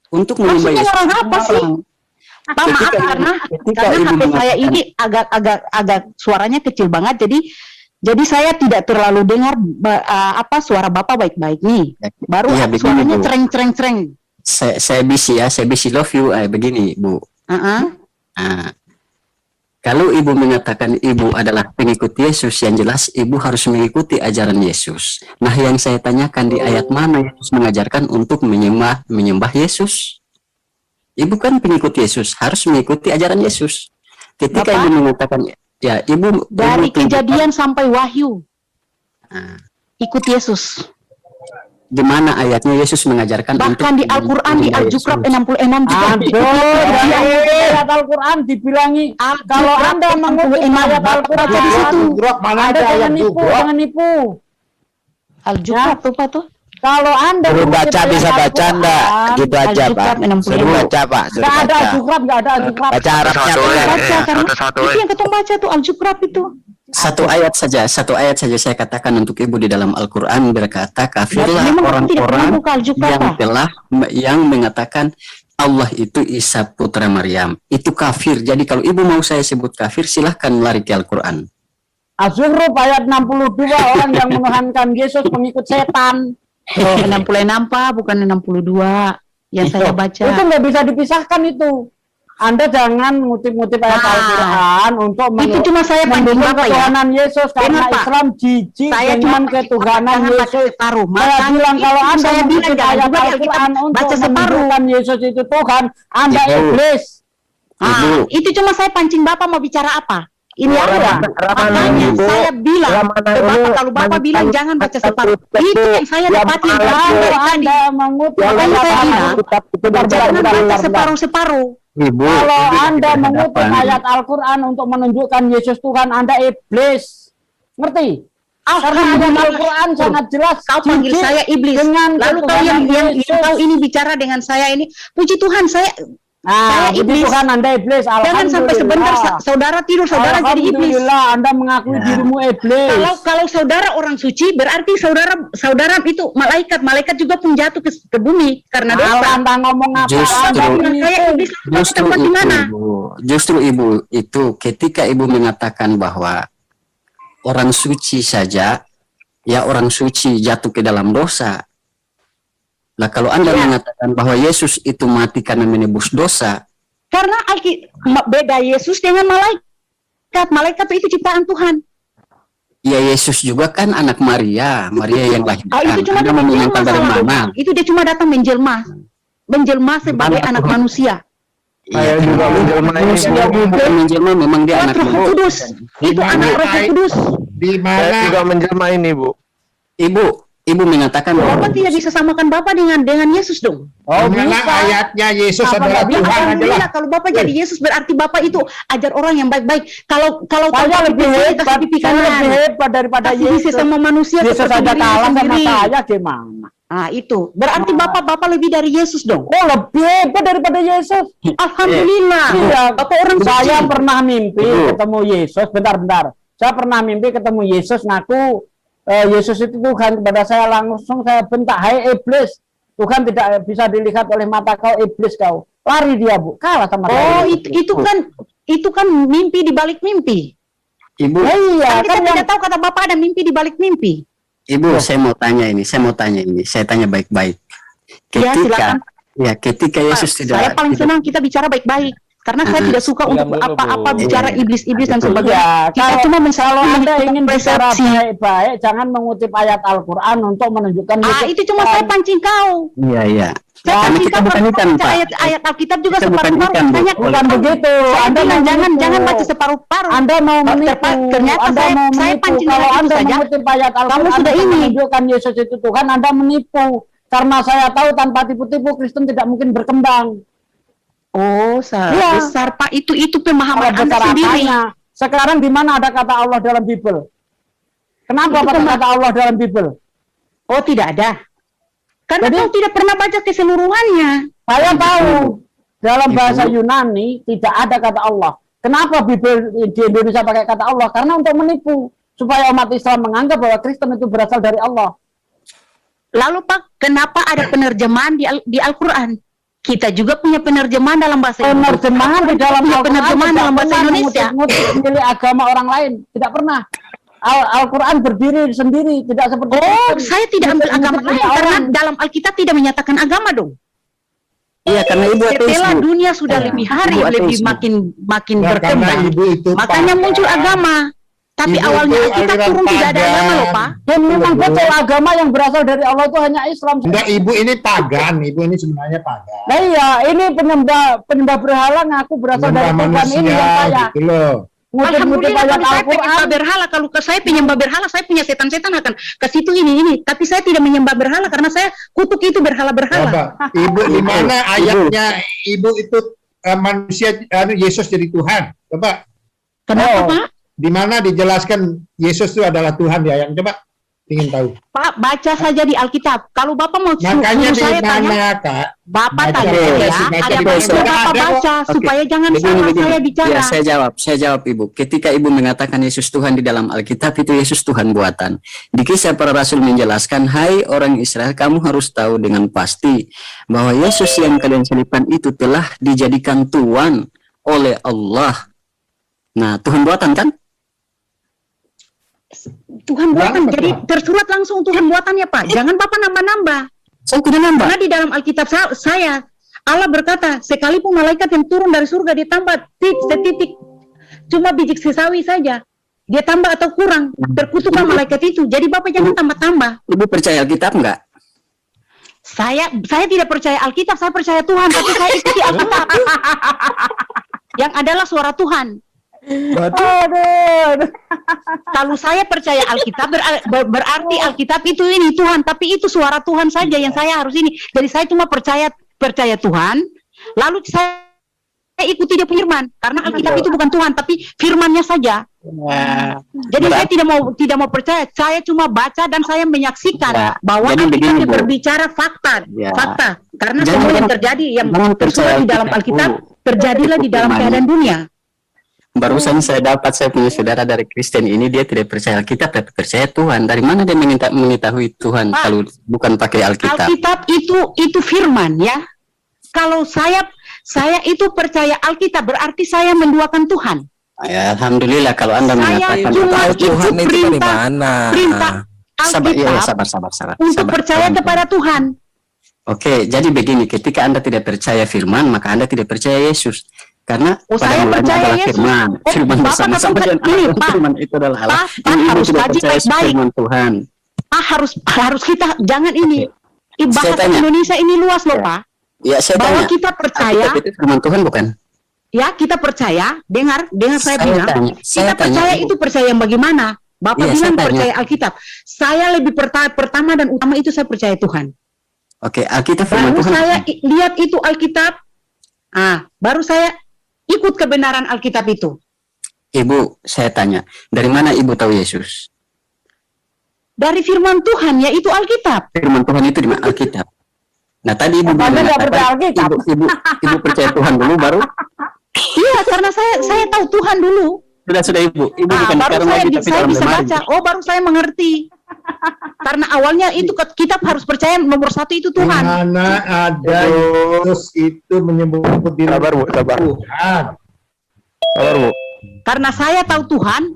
untuk menyembah Maksudnya Yesus. ngarang apa sih? Pak, maaf Ketika- karena ketika HP Ibu saya mengatakan- ini agak suaranya kecil banget, jadi saya tidak terlalu dengar suara Bapak baik-baik nih. Baru Iya, begini, suaranya Bu. cereng. Saya busy love you begini, Bu. Nah, kalau Ibu mengatakan Ibu adalah pengikut Yesus, yang jelas Ibu harus mengikuti ajaran Yesus. Nah, yang saya tanyakan di ayat mana Yesus mengajarkan untuk menyembah Yesus? Ibu kan pengikut Yesus, harus mengikuti ajaran Yesus. Ketika Bapak? Ibu mengatakan, ya Ibu Dari Ibu Kejadian sampai Wahyu, Nah, ikut Yesus. di mana ayatnya Yesus mengajarkan Bahkan di Al-Quran, di menyembah Al-Jukrab Yesus? 66 juga. Aduh, dari ayat Al-Quran dibilangi kalau Anda mengutip ayat Al-Quran baca di situ. Jugrok mana Anda ada jangan ayat nipu, jugrok? jangan nipu. Al-Jukrab apa tuh? Kalau Anda Suruh mengutip baca ayat bisa baca Al-Quran, enggak? Gitu aja, Pak. Al-Jukrab 65. Suruh baca, Pak. Suruh Nggak ada baca. Al-Jukrab, nggak ada Al-Jukrab. Baca Arabnya Satu, boleh. ya. Baca karena Satu-satu, itu yang ketemu baca tuh Al-Jukrab itu. Satu ayat saja saya katakan untuk Ibu di dalam Al-Quran berkata, kafirlah Memang aku tidak pernah orang-orang buka Al-Jukrab, Pak. yang mengatakan Allah itu Isa putra Maryam. Itu kafir. Jadi kalau Ibu mau saya sebut kafir, silahkan lari ke Al-Quran. Az-Zukhruf ayat 62 orang yang menuhankan Yesus pengikut setan. Oh, 66 Pak, bukan 62 yang saya baca. Itu nggak bisa dipisahkan itu. Anda jangan ngutip-ngutip ayat Al-Quran untuk Itu cuma saya pancing mendukung Bapak ya. ketuhanan Yesus karena Dengar, Pak. Islam jijik Saya dengan cuma ketuhanan jangan baca Yesus. separuh. Saya Makanya bilang kalau itu Anda saya bilang mengutip jangan ayat juga Al-Quran kita untuk baca separuh. menunjukkan Yesus itu Tuhan, Anda Ibu. iblis. Ibu. Itu cuma saya pancing Bapak mau bicara apa. Ini Oh, aja. Ramana, Makanya Ibu. saya bilang Ramana, ke Bapak, Ibu. kalau Bapak bilang jangan baca separuh. Ibu. Itu yang saya dapatin Kalau dari tadi. Anda mengutip Makanya saya bilang, kitab itu jangan baca separuh-separuh. Ibu, Kalau Ibu Anda tidak mengutip hadapan. ayat Al-Quran untuk menunjukkan Yesus Tuhan, Anda iblis. Ngerti? Karena ayat Al-Quran sangat jelas. Kau panggil jijik saya iblis. dengan Lalu kau ketuhanan yang Yesus. kau ini bicara dengan saya ini, puji Tuhan saya Nah, saya iblis. puji Tuhan Anda iblis. Jangan sampai sebentar saudara tidur, saudara jadi iblis. Alhamdulillah, Anda mengakui dirimu iblis. Kalau saudara orang suci, berarti saudara itu malaikat juga pun jatuh ke bumi karena Kalau dosa. Anda ngomong apa? Justru- Anda Bilang ini saya iblis, lalu Justru tempat di itu, mana? Ibu itu ketika Ibu mengatakan bahwa orang suci saja, ya orang suci jatuh ke dalam dosa. Nah, kalau Anda mengatakan bahwa Yesus itu mati karena menebus dosa, Karena beda Yesus dengan malaikat. Malaikat itu ciptaan Tuhan. ya Yesus juga kan anak Maria yang lahirkan. Itu cuma Anda dia mau menjelma, mengantar dari salah. mana? Itu dia cuma datang menjelma sebagai Mana anak Tuhan? manusia. Saya juga menjelma ini. Manusia bukan menjelma, memang dia Buat anak Roh manusia. Kudus. Itu anak Roh Kudus. Di Saya mana? juga menjelma ini, Bu. Ibu mengatakan bahwa Bapak tidak bisa samakan Bapak dengan Yesus dong. Oh, Di mana bisa. ayatnya Yesus Apa adalah nggak bisa? Tuhan adalah? Alhamdulillah, kalau Bapak jadi Yesus berarti Bapak itu ajar orang yang baik-baik. Kalau Saya tanpa lebih pipi, hebat, kasih pipi saya kanan. lebih hebat daripada Kasih isi Yesus. sama manusia Yesus seperti aja dirinya kalah sama sendiri. saya gimana? Ah, itu. Berarti Bapak lebih dari Yesus dong. Oh, lebih hebat daripada Yesus. Alhamdulillah. Iya, Bapak orang saya suci. pernah mimpi ketemu Yesus. Bentar. Saya pernah mimpi ketemu Yesus, ngaku Yesus itu Tuhan kepada saya, langsung saya bentak, hai iblis. Tuhan tidak bisa dilihat oleh mata kau, iblis kau. Lari dia, Bu. Kalah sama Oh, saya. itu kan mimpi di balik mimpi. Ibu, Iya, Kan kita kan yang tidak tahu kata Bapak ada mimpi di balik mimpi. Ibu, saya mau tanya ini, saya tanya baik-baik. Ya, silakan. Ketika Yesus Saya paling senang kita bicara baik-baik. Karena saya tidak suka untuk apa-apa bicara iblis-iblis dan sebagainya. Ya, Kita kalau- cuma Kalau Anda ingin bicara persepsi. baik-baik, jangan mengutip ayat Al-Quran untuk menunjukkan Itu cuma saya pancing kau. Iya. Saya Karena pancing kita kau bukan kalau ikan, baca Pak. ayat Alkitab juga Kita bukan separuh-paruh. ikan, Bu. Makanya Bukan begitu. Saya Anda bilang mau jangan menipu. baca separuh-paruh. Anda mau menipu. Ternyata Anda saya mau menipu. pancing Kalau dengan itu Anda saja. mengutip ayat Al-Quran Kamu sudah untuk ini. menunjukkan Yesus itu Tuhan, Anda menipu. Karena saya tahu tanpa tipu-tipu Kristen tidak mungkin berkembang. Oh, Iya. besar Pak, itu Kalau pemahaman Anda besar sendiri. apanya? Sekarang di mana ada kata Allah dalam Bible? Kenapa Itu ada kata Allah dalam Bible? Oh, tidak ada. Karena Jadi- kau tidak pernah baca keseluruhannya. Saya tahu dalam bahasa Yunani tidak ada kata Allah. Kenapa Bible di Indonesia pakai kata Allah? Karena untuk menipu supaya umat Islam menganggap bahwa Kristen itu berasal dari Allah. Lalu Pak, kenapa ada penerjemahan di Al-Quran? Kita juga punya penerjemahan dalam bahasa Penerjemahan di dalam punya Al-Quran penerjemahan tidak dalam bahasa pernah Indonesia. mengutip milik agama orang lain, tidak pernah. Al-Quran berdiri sendiri, tidak seperti Oh, Kristen. saya tidak ambil Mengutip agama milik lain karena orang. dalam Alkitab tidak menyatakan agama dong. Iya, karena Ibu ateis, Setelah Bu. dunia sudah lebih hari Ibu lebih ateis, Bu. makin Ya, karena berkembang, ibu itu makanya pagan. muncul agama. Tapi Ibu awalnya itu Alkitab aliran turun tidak ada pagan. agama loh Pak. Dan memang betul agama yang berasal dari Allah itu hanya Islam. Enggak, ibu ini pagan. Ibu ini sebenarnya pagan. Nah iya, ini penyembah berhala ngaku berasal dari Menyembah Tuhan ini yang manusia, saya gitu loh. ngutip-ngutip Alhamdulillah ayat kalau saya Al-Quran. penyembah berhala, kalau saya penyembah berhala, saya punya setan-setan akan ke situ ini. Tapi saya tidak menyembah berhala karena saya kutuk itu berhala-berhala. Coba, ibu di mana ayatnya ibu itu manusia, Yesus jadi Tuhan? Coba, Kenapa Oh. Pak? di mana dijelaskan Yesus itu adalah Tuhan ya? Yang coba ingin tahu. Pak, baca saja di Alkitab. Kalau Bapak mau Makanya suruh di saya tanya, mana, Kak? Bapak Baca, tanya baca, ya, baca ada di baiknya Bible. Bapak Ada kok. baca supaya jangan salah saya bicara. Ya, saya jawab Ibu. Ketika Ibu mengatakan Yesus Tuhan di dalam Alkitab, itu Yesus Tuhan buatan. Di Kisah Para Rasul menjelaskan, hai orang Israel, kamu harus tahu dengan pasti bahwa Yesus yang kalian salibkan itu telah dijadikan Tuhan oleh Allah. Nah, Tuhan buatan kan? Tuhan buatan, Berapa, jadi Pak? tersurat langsung Tuhan buatannya Pak. Jangan Bapak nambah-nambah. Saya tidak nambah. Karena di dalam Alkitab saya, Allah berkata, sekalipun malaikat yang turun dari surga ditambah setitik, cuma biji sesawi saja, dia tambah atau kurang, terkutuklah malaikat itu. Jadi Bapak jangan tambah-tambah. Ibu percaya Alkitab enggak? Saya tidak percaya Alkitab, saya percaya Tuhan, tapi saya ikuti Alkitab. Yang adalah suara Tuhan. Aduh. Kalau saya percaya Alkitab berarti Alkitab itu ini Tuhan, tapi itu suara Tuhan saja yang saya harus ini. Jadi saya cuma percaya Tuhan, lalu saya ikuti dia firman karena Alkitab itu bukan Tuhan tapi firmannya saja. Jadi saya tidak mau percaya. Saya cuma baca dan saya menyaksikan bahwa Alkitab berbicara fakta. Karena semua yang terjadi yang tersurat di dalam Alkitab terjadilah di dalam keadaan dunia. Barusan saya punya saudara dari Kristen ini, dia tidak percaya Alkitab tapi percaya Tuhan. Dari mana dia mengetahui Tuhan kalau bukan pakai Alkitab? Alkitab itu firman ya. Kalau saya itu percaya Alkitab berarti saya menduakan Tuhan. Ya, alhamdulillah kalau Anda mengatakan Tuhan itu dari mana? Perintah Alkitab sabar. untuk percaya kepada Tuhan. Oke, jadi begini, ketika Anda tidak percaya firman, maka Anda tidak percaya Yesus. Karena saya percaya Yesus. Firman bersama-sama dan firman itu adalah Allah. Pak harus kaji baik-baik. Firman Tuhan. Pak harus kita jangan ini. Bahasa Indonesia ini luas loh, Pak. Ya, saya bahwa tanya, kita percaya itu firman Tuhan bukan? Ya, kita percaya. Dengar saya bilang. Kita percaya itu percaya yang bagaimana? Bapak bilang percaya Alkitab. Saya lebih pertama dan utama itu saya percaya Tuhan. Oke, Alkitab firman Tuhan. Baru saya lihat itu Alkitab. Baru saya ikut kebenaran Alkitab itu. Ibu, saya tanya, dari mana Ibu tahu Yesus? Dari firman Tuhan, yaitu Alkitab. Firman Tuhan itu di Alkitab. Nah, tadi Ibu mengatakan Ibu percaya Tuhan dulu baru? Iya, karena saya tahu Tuhan dulu. Sudah Ibu bukan baru saya bisa baca. Oh, baru saya mengerti. Karena awalnya itu kitab harus percaya nomor satu itu Tuhan. Mana ada Yesus itu menyebut diri Tuhan. Karena saya tahu Tuhan,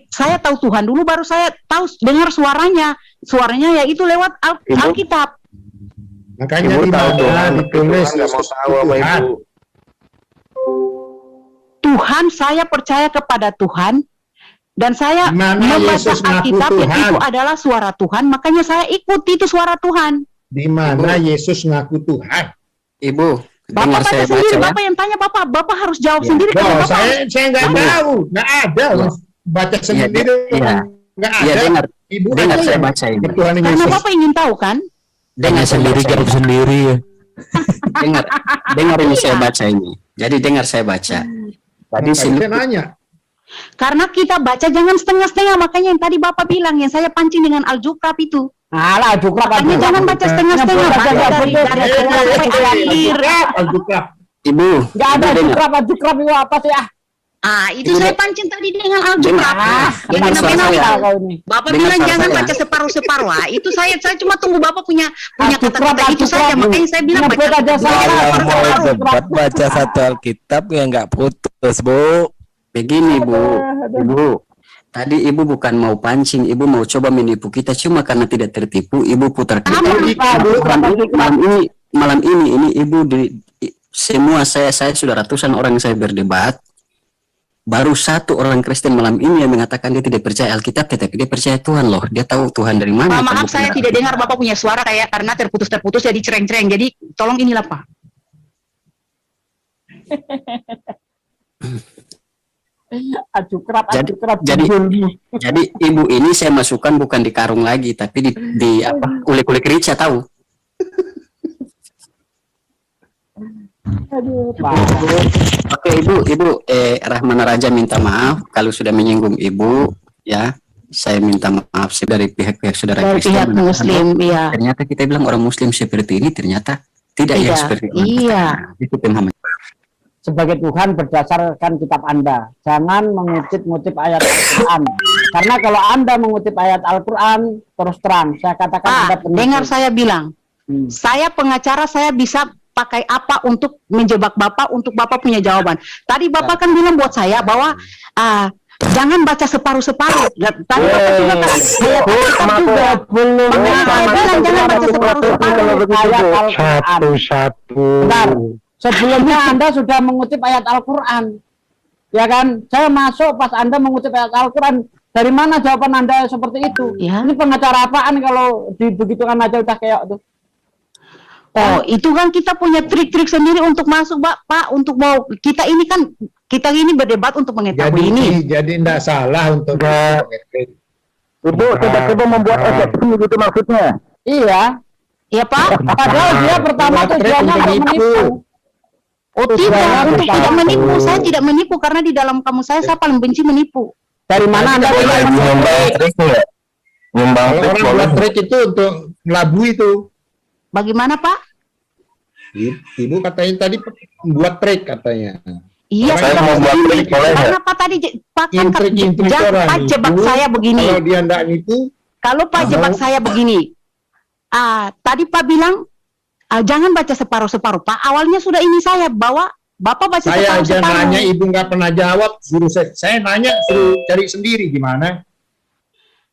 saya tahu Tuhan dulu baru saya tahu dengar suaranya. Suaranya yaitu lewat Alkitab. Makanya di mana ditulis Tuhan. Tuhan, saya percaya kepada Tuhan. Dan saya membaca Alkitab yang itu adalah suara Tuhan, makanya saya ikuti itu suara Tuhan. Di mana Yesus ngaku Tuhan? Ibu, Bapak baca sendiri, Bapak yang tanya Bapak harus jawab sendiri. Saya nggak tahu, nggak ada baca sendiri, nggak ada. Ibu dengar saya baca ini. Karena Bapak ingin tahu kan? Dengar sendiri, jawab sendiri. dengar ini saya baca ini. Jadi dengar saya baca. Tadi saya nanya. Karena kita baca jangan setengah-setengah, makanya yang tadi Bapak bilang yang saya pancing dengan Al-Jukrab itu. Al-Jukrab. Makanya jangan baca setengah-setengah, baca dari akhir. Al-Jukrab. Ibu, nggak ada Al-Jukrab itu apa sih itu saya pancing tadi dengan Al-Jukrab. Yang fenomenal. Bapak bilang jangan baca separuh-separuh. Itu saya cuma tunggu Bapak punya kata-kata itu saja, makanya saya bilang baca satu Alkitab yang nggak putus, Bu. Begini Bu, tadi Ibu bukan mau pancing, Ibu mau coba menipu kita, cuma karena tidak tertipu, Ibu putar kita. Malam ini Ibu semua saya sudah ratusan orang saya berdebat, baru satu orang Kristen malam ini yang mengatakan dia tidak percaya Alkitab, tetapi dia percaya Tuhan loh, dia tahu Tuhan dari mana. Maaf saya tidak dengar Bapak punya suara kayak karena terputus jadi cereng-cereng, jadi tolong inilah Pak. Jadi Ibu ini saya masukkan bukan di karung lagi, tapi di apa? Kulit rica tahu. Oke Ibu Rahmana Raja minta maaf kalau sudah menyinggung Ibu ya. Saya minta maaf dari pihak-pihak saudara Kristen. Dari pihak Muslim, iya. Ternyata kita bilang orang Muslim seperti ini, ternyata tidak ya seperti itu. Iya. Itu pemahaman. Sebagai Tuhan berdasarkan kitab Anda. Jangan mengutip-ngutip ayat Al-Quran. Karena kalau Anda mengutip ayat Al-Quran, terus terang, saya katakan Anda penipu. Dengar saya bilang, saya pengacara, saya bisa pakai apa untuk menjebak Bapak, untuk Bapak punya jawaban. Tadi Bapak kan bilang buat saya bahwa jangan baca separuh-separuh. Tadi Bapak juga kan ayat belum. Saya bilang jangan baca separuh-separuh. Ayat Al-Quran. Benar. Sebelumnya Anda sudah mengutip ayat Al-Quran, ya kan? Saya masuk pas Anda mengutip ayat Al-Quran. Dari mana jawaban Anda seperti itu? Ya. Ini pengacara apaan kalau dibegitukan aja udah kayak itu? Oh, itu kan kita punya trik-trik sendiri untuk masuk, Pak. Untuk mau kita ini berdebat untuk mengetahui ini. Jadi tidak salah untuk Ibu tiba-tiba membuat eksepsi gitu maksudnya? Iya. Iya Pak. Padahal dia pertama tujuannya untuk menipu. Oh tidak, untuk tidak menipu. Saya tidak menipu karena di dalam kamus saya paling benci menipu. Dari mana Anda Nyumbang Kalau orang buat trik itu untuk melabui itu. Bagaimana Pak? Ibu katanya tadi buat trik katanya. Iya, Saya mau buat trik, boleh nggak? karena Pak tadi Pak kan Intrik jangan Pak jebak saya begini. Kalau dia enggak nipu, Kalau Pak jebak saya begini, tadi Pak bilang jangan baca separuh-separuh. Pak awalnya sudah ini saya bawa Bapak baca saya aja separuh-separuh. nanya ibu nggak pernah jawab, suruh saya nanya suruh cari sendiri gimana?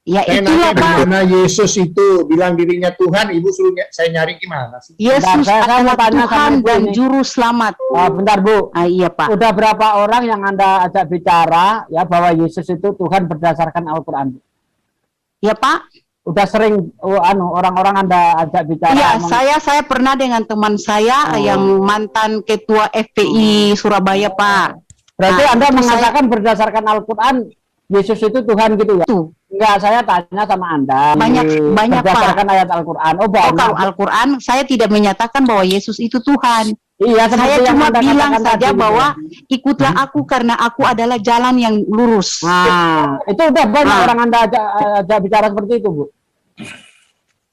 Ya Saya itulah nanya Pak. gimana Yesus itu bilang dirinya Tuhan, ibu suruh saya nyari gimana sih? Yesus Bentar, saya mau adalah tanya Tuhan sama Ibu dan ini. Juru Selamat. bentar Bu. Iya Pak. Udah berapa orang yang Anda ajak bicara ya bahwa Yesus itu Tuhan berdasarkan Al-Qur'an? Ya Pak. Udah sering orang-orang Anda ajak bicara? Iya, saya pernah dengan teman saya yang mantan ketua FPI Surabaya Pak. Berarti Nah, Anda itu mengatakan berdasarkan Al-Qur'an Yesus itu Tuhan gitu ya? Tuh. Enggak, saya tanya sama Anda. Banyak berdasarkan Pak. ayat Al-Qur'an. Oh, Oh, banyak. kalau Al-Quran saya tidak menyatakan bahwa Yesus itu Tuhan. Iya, Saya seperti yang cuma Anda bilang katakan saja tadi, bahwa gitu. ikutlah aku karena aku adalah jalan yang lurus. Nah, itu udah banyak orang Anda ajak bicara seperti itu, Bu.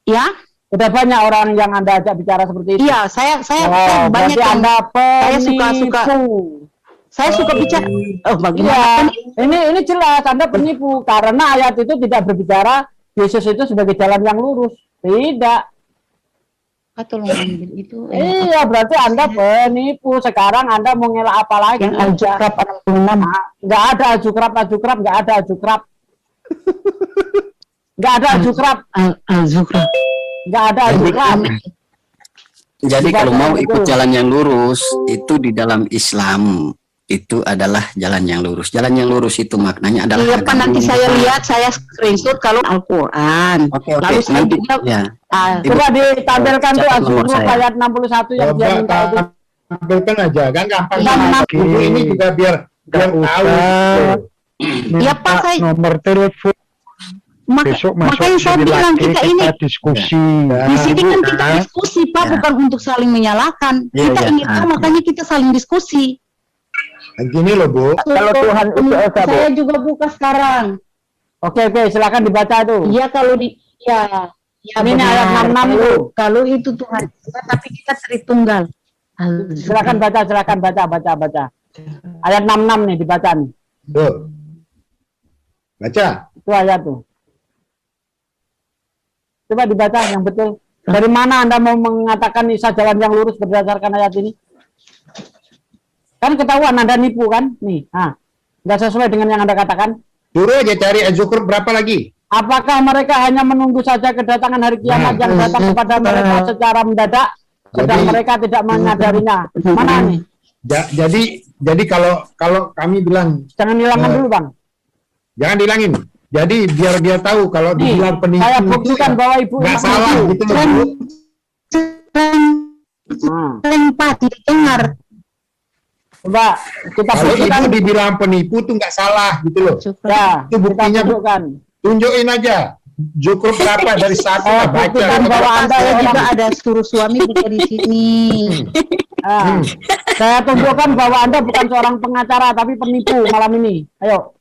Ya? Udah banyak orang yang Anda ajak bicara seperti itu. Iya, saya Oh, banyak berarti yang Anda saya suka penipu. saya suka bicara. Oh, Iya, bagaimana? ini jelas Anda penipu karena ayat itu tidak berbicara Yesus itu sebagai jalan yang lurus. Tidak. Tolong ambil itu. Iya, berarti Anda penipu. Sekarang Anda mau ngelak apa lagi? Yang Al-Jukrab 66. Nggak ada Al-Jukrab, nggak ada Al-Jukrab. Nggak ada Al-Jukrab, Al-Zukrab. nggak ada Al-Jukrab. Jadi Bukan kalau mau itu. ikut jalan yang lurus itu di dalam Islam itu adalah jalan yang lurus. Jalan yang lurus itu maknanya adalah Iya Pak, nanti saya lihat, saya screenshot kalau Al-Quran. Oke, Lalu saya nanti juga ya. Coba ditampilkan tuh Catat nomor Az-Zukhruf saya. ayat 61 yang dia Coba minta itu. tampilkan aja, kan gampang. Iya, Ibu ini juga biar tahu. Ya Pak, saya nomor telepon besok masuk makanya saya sini bilang lagi, kita ini diskusi. di sini kan kita diskusi Pak, Ya. bukan untuk saling menyalahkan. Iya, Kita iya. ingin tahu, makanya kita saling diskusi. Gini loh Bu, Kalau Tuhan itu Esa, Bu. Saya juga buka sekarang. Oke, silakan dibaca tuh. Iya kalau di ya Ini benar. ayat 66 Kalau- itu. Kalau itu Tuhan, tapi kita Tritunggal. Silakan baca. Ayat 66 nih dibaca nih. tuh. Baca. Itu ayat tuh. Coba dibaca yang betul. Dari mana Anda mau mengatakan Isa jalan yang lurus berdasarkan ayat ini? Kan ketahuan Anda nipu kan? Nih, nggak sesuai dengan yang Anda katakan. Suruh aja cari Az-Zukhruf berapa lagi? Apakah mereka hanya menunggu saja kedatangan hari kiamat yang datang kepada mereka secara mendadak, sedang Jadi- mereka tidak menyadarinya? Mana nih? Jadi kalau kami bilang Jangan hilangkan dulu, Bang. jangan dilangin. Jadi biar dia tahu kalau Nih, dibilang penipu saya itu buktikan ya bahwa Ibu nggak emang salah nipu. gitu loh Bu. Pak tidak dengar. Coba kita Kalau buktikan. ibu dibilang penipu tuh nggak salah gitu loh. Ya, Itu buktinya, kita tunjukkan. Tunjukin aja. Zukhruf berapa dari satu Oh, lah, baca. buktikan bahwa Anda Saya yang juga ada suruh suami buka di sini. Saya tunjukkan bahwa Anda bukan seorang pengacara tapi penipu malam ini. Ayo.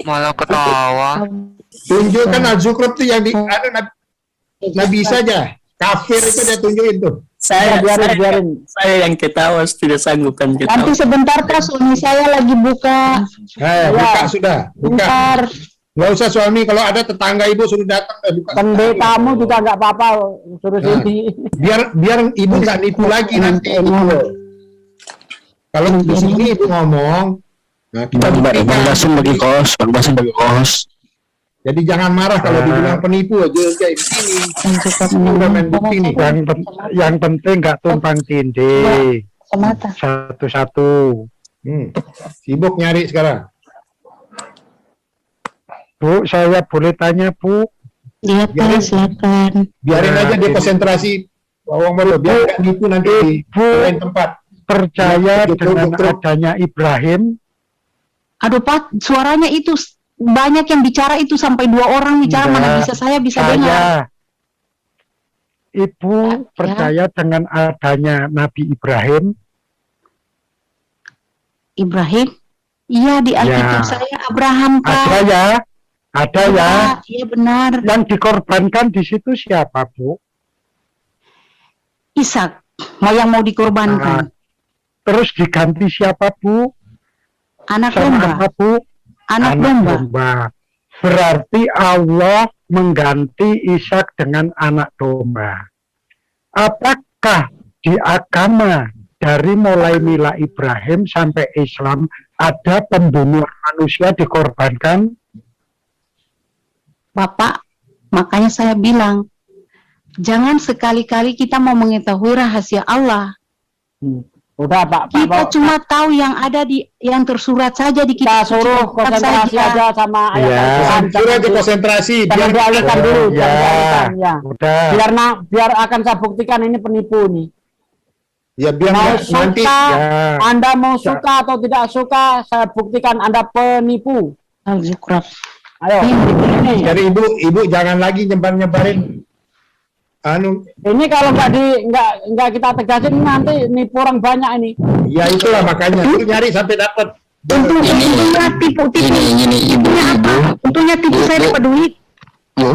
Malah ketawa. Tunjukkan Az-Zukhruf tuh yang di Nabi saja. Kafir itu dia tunjukin tuh. Saya biarin. saya yang ketawa tidak sanggup kan Nanti ketawa. sebentar Pak, suami saya lagi buka. Buka sudah. Buka. Bentar. Nggak usah suami, kalau ada tetangga ibu suruh datang buka. Pendetamu juga nggak apa-apa suruh Nah. sini. Biar ibu nggak nipu lagi nanti. Kalau di sini ibu ngomong, nah kita buktikan. Bang Basim bagi kos. Jadi jangan marah kalau dibilang penipu aja kayak begini. Udah main bukti nih. Yang penting nggak tumpang tindih. Semata. Satu-satu. Sibuk nyari sekarang. Bu, saya boleh tanya, Bu? Iya Pak, silakan. Biarin aja dia konsentrasi. Bawang baru biar nggak nipu nanti di lain tempat. Percaya Betul, dengan betul. adanya Ibrahim? Aduh Pak, suaranya itu banyak yang bicara itu sampai 2 orang bicara, mana Enggak. bisa saya bisa dengar. Ibu percaya dengan adanya Nabi Ibrahim? Ibrahim? Iya, di Alkitab saya Abraham, Pak. Ada ya? Ada ya? Iya, benar. Yang dikorbankan di situ siapa, Bu? Ishak, yang mau dikorbankan. Terus diganti siapa, Bu? Anak Sama domba. apa, Bu? Anak domba. Berarti Allah mengganti Ishak dengan anak domba. Apakah di agama dari mulai mila Ibrahim sampai Islam ada pembunuhan manusia dikorbankan? Bapak, makanya saya bilang, jangan sekali-kali kita mau mengetahui rahasia Allah. Udah Pak. Kita cuma tahu yang ada di yang tersurat saja di kita kitab suruh konsentrasi aja sama ayat Suruh aja konsentrasi. Jangan dialihkan dulu, jangan dialihkan ya. Udah. Biar akan saya buktikan ini penipu nih. Ya biar Mau nanti suka, Anda mau suka atau tidak suka, saya buktikan Anda penipu. Al-Zukraf. Ayo. Jadi ibu jangan lagi nyebarin Ini kalau nggak kita tegasin nanti nipu orang banyak ini. Ya itulah makanya itu nyari sampai dapat. Untungnya tipu. Untungnya apa? Untungnya tipu saya dapat duit. Bu,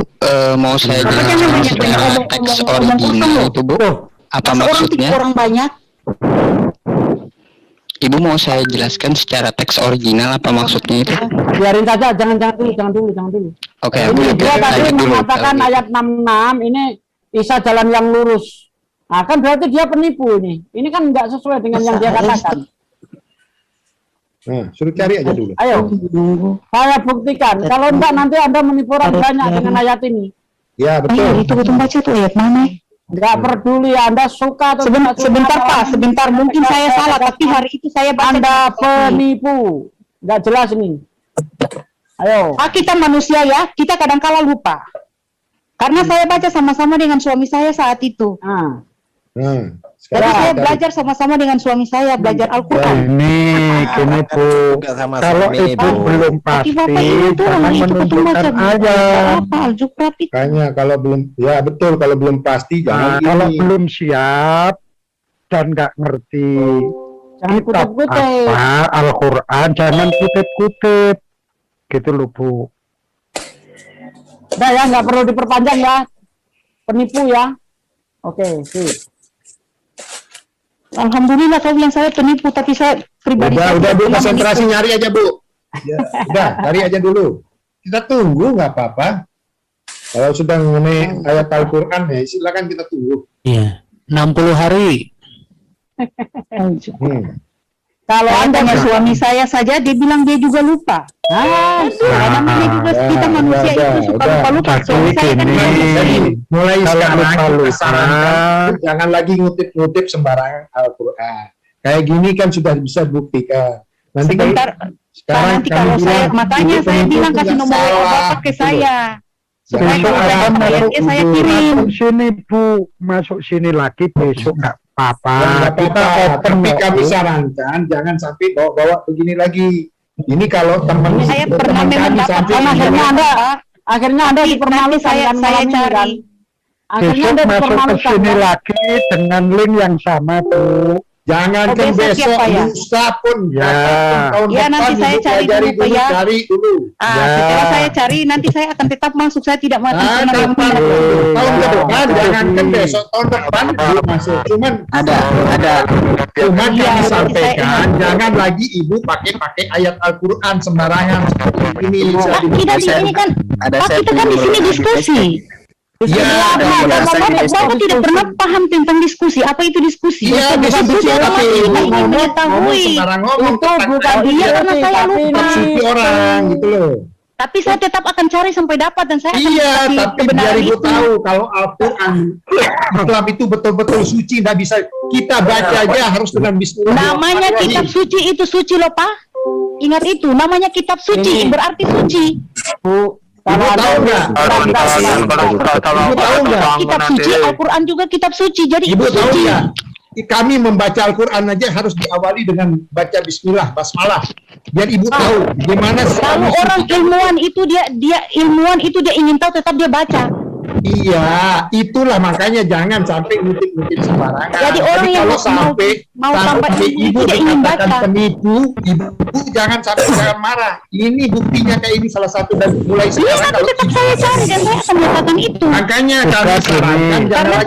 mau saya jelaskan secara teks original itu, Bu. Apa maksudnya? Orang banyak. Ibu mau saya jelaskan secara teks original apa maksudnya itu? Biarin saja, jangan dulu. Oke, Ini dia tadi dulu. mengatakan ayat 66 ini Isa jalan yang lurus. Nah, kan berarti dia penipu ini. Ini kan nggak sesuai dengan yang dia katakan. Nah, suruh cari aja dulu. Ayo, saya buktikan. Kalau enggak nanti Anda menipu orang banyak dengan ayat ini. Ya betul. Itu betul baca tuh ayat mana? Nggak peduli Anda suka atau tidak suka. Sebentar, mungkin saya salah, tapi hari itu saya baca. Anda penipu. Nggak jelas ini. Ayo. Kita manusia ya, kita kadang-kala lupa. Karena saya baca sama-sama dengan suami saya saat itu. Jadi saya belajar sama-sama dengan suami saya, belajar Al-Quran. Ini Bu, kalau itu belum pasti, jangan menunjukkan aja. Al-Zukraf itu. Kayaknya kalau belum, ya betul, kalau belum pasti jangan. Kalau belum siap dan nggak ngerti kitab apa Al-Quran, jangan kutip-kutip, gitu loh Bu. Udah ya, nggak perlu diperpanjang ya. Penipu ya. Oke, sip. Alhamdulillah kau yang saya penipu, tapi saya pribadi. Udah Bu, konsentrasi nyari aja Bu. Ya, udah, cari aja dulu. Kita tunggu nggak apa-apa. Kalau sudah mengenai ayat Al-Quran ya silakan kita tunggu. Iya, 60 hari. Kalau Anda suami saya saja, dia bilang dia juga lupa. Namanya juga kita manusia itu suka lupa-lupa. Suami saya kan mulai sekarang kita sarankan jangan lagi ngutip-ngutip sembarangan Al-Quran. Kayak gini kan sudah bisa buktikan. Nanti sebentar, nanti kalau saya, makanya saya bilang kasih nomor Bapak ke saya. Supaya kalau saya kirim. Masuk sini Bu, masuk sini lagi besok nggak apa-apa. Tapi kami sarankan jangan sampai bawa begini lagi. Ini kalau teman saya pernah memang dapat, akhirnya Anda dipermalukan. Saya cari. Besok masuk ke sini lagi dengan link yang sama Bu. Jangan kan besok, lusa pun tahun ya, depan nanti saya cari dulu ya. Cari dulu. Setelah saya cari, nanti saya akan tetap masuk. Saya tidak mati. Tahun depan, jangan kan besok, tahun depan belum masuk. Cuman kami sampaikan, jangan lagi ibu pakai ayat Al-Quran sembarangan seperti ini. Ini kan, kita kan di sini diskusi. Iya, Bapak tidak pernah paham tentang diskusi. Apa itu diskusi? Iya, diskusi tapi ingin mengetahui. Itu bukan dia karena saya lupa. Suci orang gitu loh. Tapi saya tetap akan cari sampai dapat dan saya akan tapi biar ibu tahu kalau Al-Quran Islam itu betul-betul suci, nggak bisa kita baca aja harus dengan bismillah. Namanya kitab suci itu suci loh Pak. Ingat itu, namanya kitab suci berarti suci. Bu, tahu nggak? Kitab suci, Al-Quran juga kitab suci. Jadi ibu tahu nggak? Kami membaca Al-Quran aja harus diawali dengan baca Bismillah, basmalah. Biar ibu tahu gimana. Kalau orang ilmuwan itu dia ilmuwan itu dia ingin tahu tetap dia baca. Iya, itulah makanya jangan sampai ngutip-ngutip sembarangan. Jadi orang yang kalau mau tambah ibu tidak ingin baca. dikatakan penipu, ibu jangan marah. Ini buktinya kayak ini salah satu dan mulai Iya, sekarang tapi tetap saya cari dan saya akan mengatakan itu. makanya kami sarankan Karena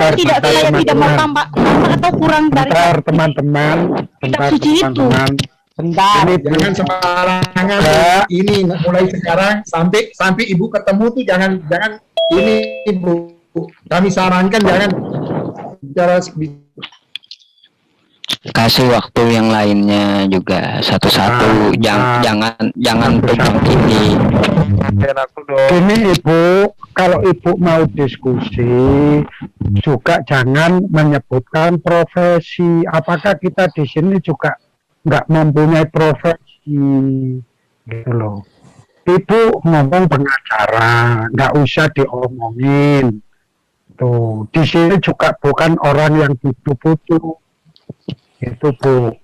saya tidak mau tambah atau kurang dari Bentar teman-teman, kitab suci itu. Bentar. jangan sembarangan. Ini mulai sekarang sampai ibu ketemu tuh jangan ini ibu. Kami sarankan jangan bicara Kasih waktu yang lainnya juga satu-satu, jangan pegang ini. Ini Ibu, kalau Ibu mau diskusi juga jangan menyebutkan profesi. Apakah kita di sini juga nggak mempunyai profesi gitu loh. Ibu ngomong pengacara, nggak usah diomongin. Tuh, di sini juga bukan orang yang butuh-butuh. Itu Bu.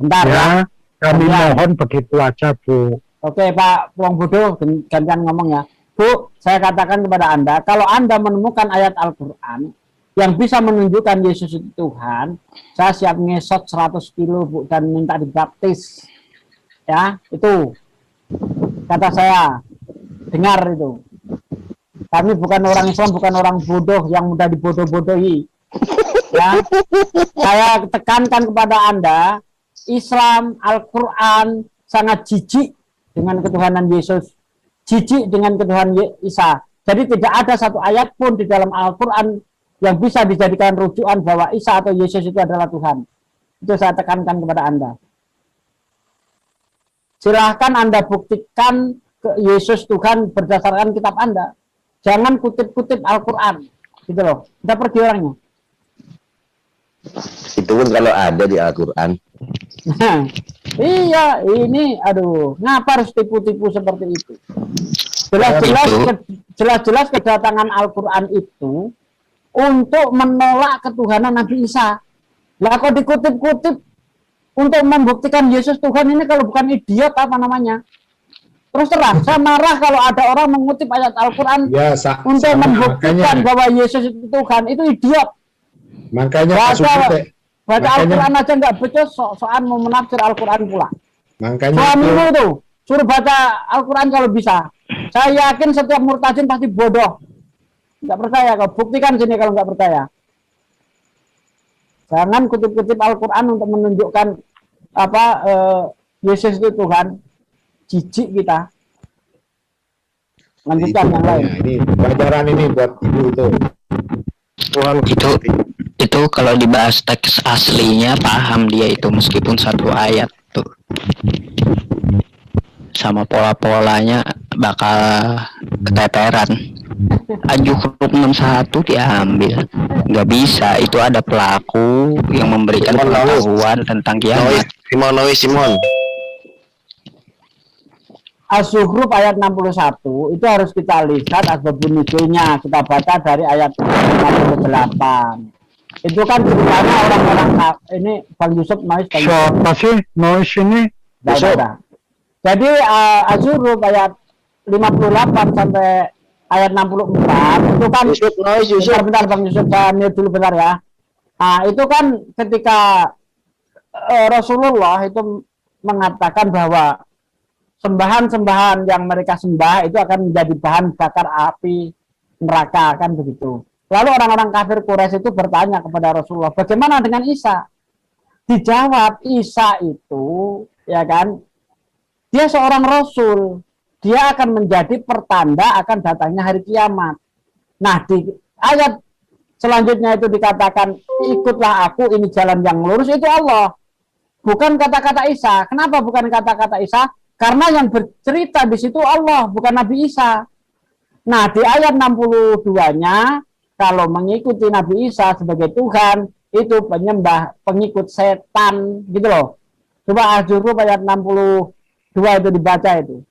Bentar Ya, kami Ya. mohon begitu aja Bu. Oke Pak Puang Bodo, gantian ngomong ya. Bu, saya katakan kepada Anda, kalau Anda menemukan ayat Al-Quran yang bisa menunjukkan Yesus itu Tuhan, saya siap ngesot 100 kilo Bu, dan minta dibaptis. Ya, itu kata saya. Dengar itu. Kami bukan orang Islam, bukan orang bodoh yang mudah dibodoh-bodohi. Ya, saya tekankan kepada Anda, Islam, Al-Quran sangat jijik dengan ketuhanan Yesus, jijik dengan ketuhanan Isa. Jadi tidak ada satu ayat pun di dalam Al-Quran yang bisa dijadikan rujukan bahwa Isa atau Yesus itu adalah Tuhan. Itu saya tekankan kepada Anda. Silahkan Anda buktikan ke Yesus Tuhan berdasarkan kitab Anda. Jangan kutip-kutip Al-Quran. Gitu loh. Kita pergi orangnya. Itu pun kalau ada di Al-Quran. Nah, iya, ini aduh, ngapa harus tipu-tipu seperti itu? Jelas-jelas kedatangan Al-Quran itu untuk menolak ketuhanan Nabi Isa. Lah kok dikutip-kutip untuk membuktikan Yesus Tuhan, ini kalau bukan idiot apa namanya? Terus terang, saya marah kalau ada orang mengutip ayat Al-Quran untuk membuktikan bahwa Yesus itu Tuhan, itu idiot. Makanya baca Al-Quran aja nggak becus, soal mau menafsir Al-Quran pula. Makanya suamimu tuh suruh baca Al-Quran kalau bisa. Saya yakin setiap murtadin pasti bodoh. Nggak percaya, kau buktikan sini kalau nggak percaya. Jangan kutip-kutip Al-Quran untuk menunjukkan Yesus itu Tuhan. Jijik kita. Lanjutkan yang lain. Ini pelajaran ini buat ibu tuh. Itu kalau dibahas teks aslinya paham dia itu meskipun satu ayat tuh. Sama pola-polanya bakal keteteran. Huruf 61 diambil. Nggak bisa, itu ada pelaku yang memberikan pengetahuan tentang kiamat. Simon. Az-Zukhruf ayat 61 itu harus kita lihat asbabun nuzulnya. Kita baca dari ayat 58. Itu kan ceritanya orang-orang ini Bang Yusuf Nois. Siapa sih Nois ini? Jadi Az-Zukhruf ayat 58 sampai ayat 64 itu kan bentar Bang Yusuf, saya mute dulu bentar ya. Nah, itu kan ketika Rasulullah itu mengatakan bahwa sembahan-sembahan yang mereka sembah itu akan menjadi bahan bakar api neraka, kan begitu. Lalu orang-orang kafir Quraisy itu bertanya kepada Rasulullah, bagaimana dengan Isa? Dijawab, Isa itu, ya kan, dia seorang Rasul. Dia akan menjadi pertanda akan datangnya hari kiamat. Nah, di ayat selanjutnya itu dikatakan, ikutlah aku, ini jalan yang lurus, itu Allah. Bukan kata-kata Isa. Kenapa bukan kata-kata Isa? Karena yang bercerita di situ Allah, bukan Nabi Isa. Nah, di ayat 62-nya, kalau mengikuti Nabi Isa sebagai Tuhan, itu pengikut setan, gitu loh. Coba Az-Zukhruf ayat 62 itu dibaca itu.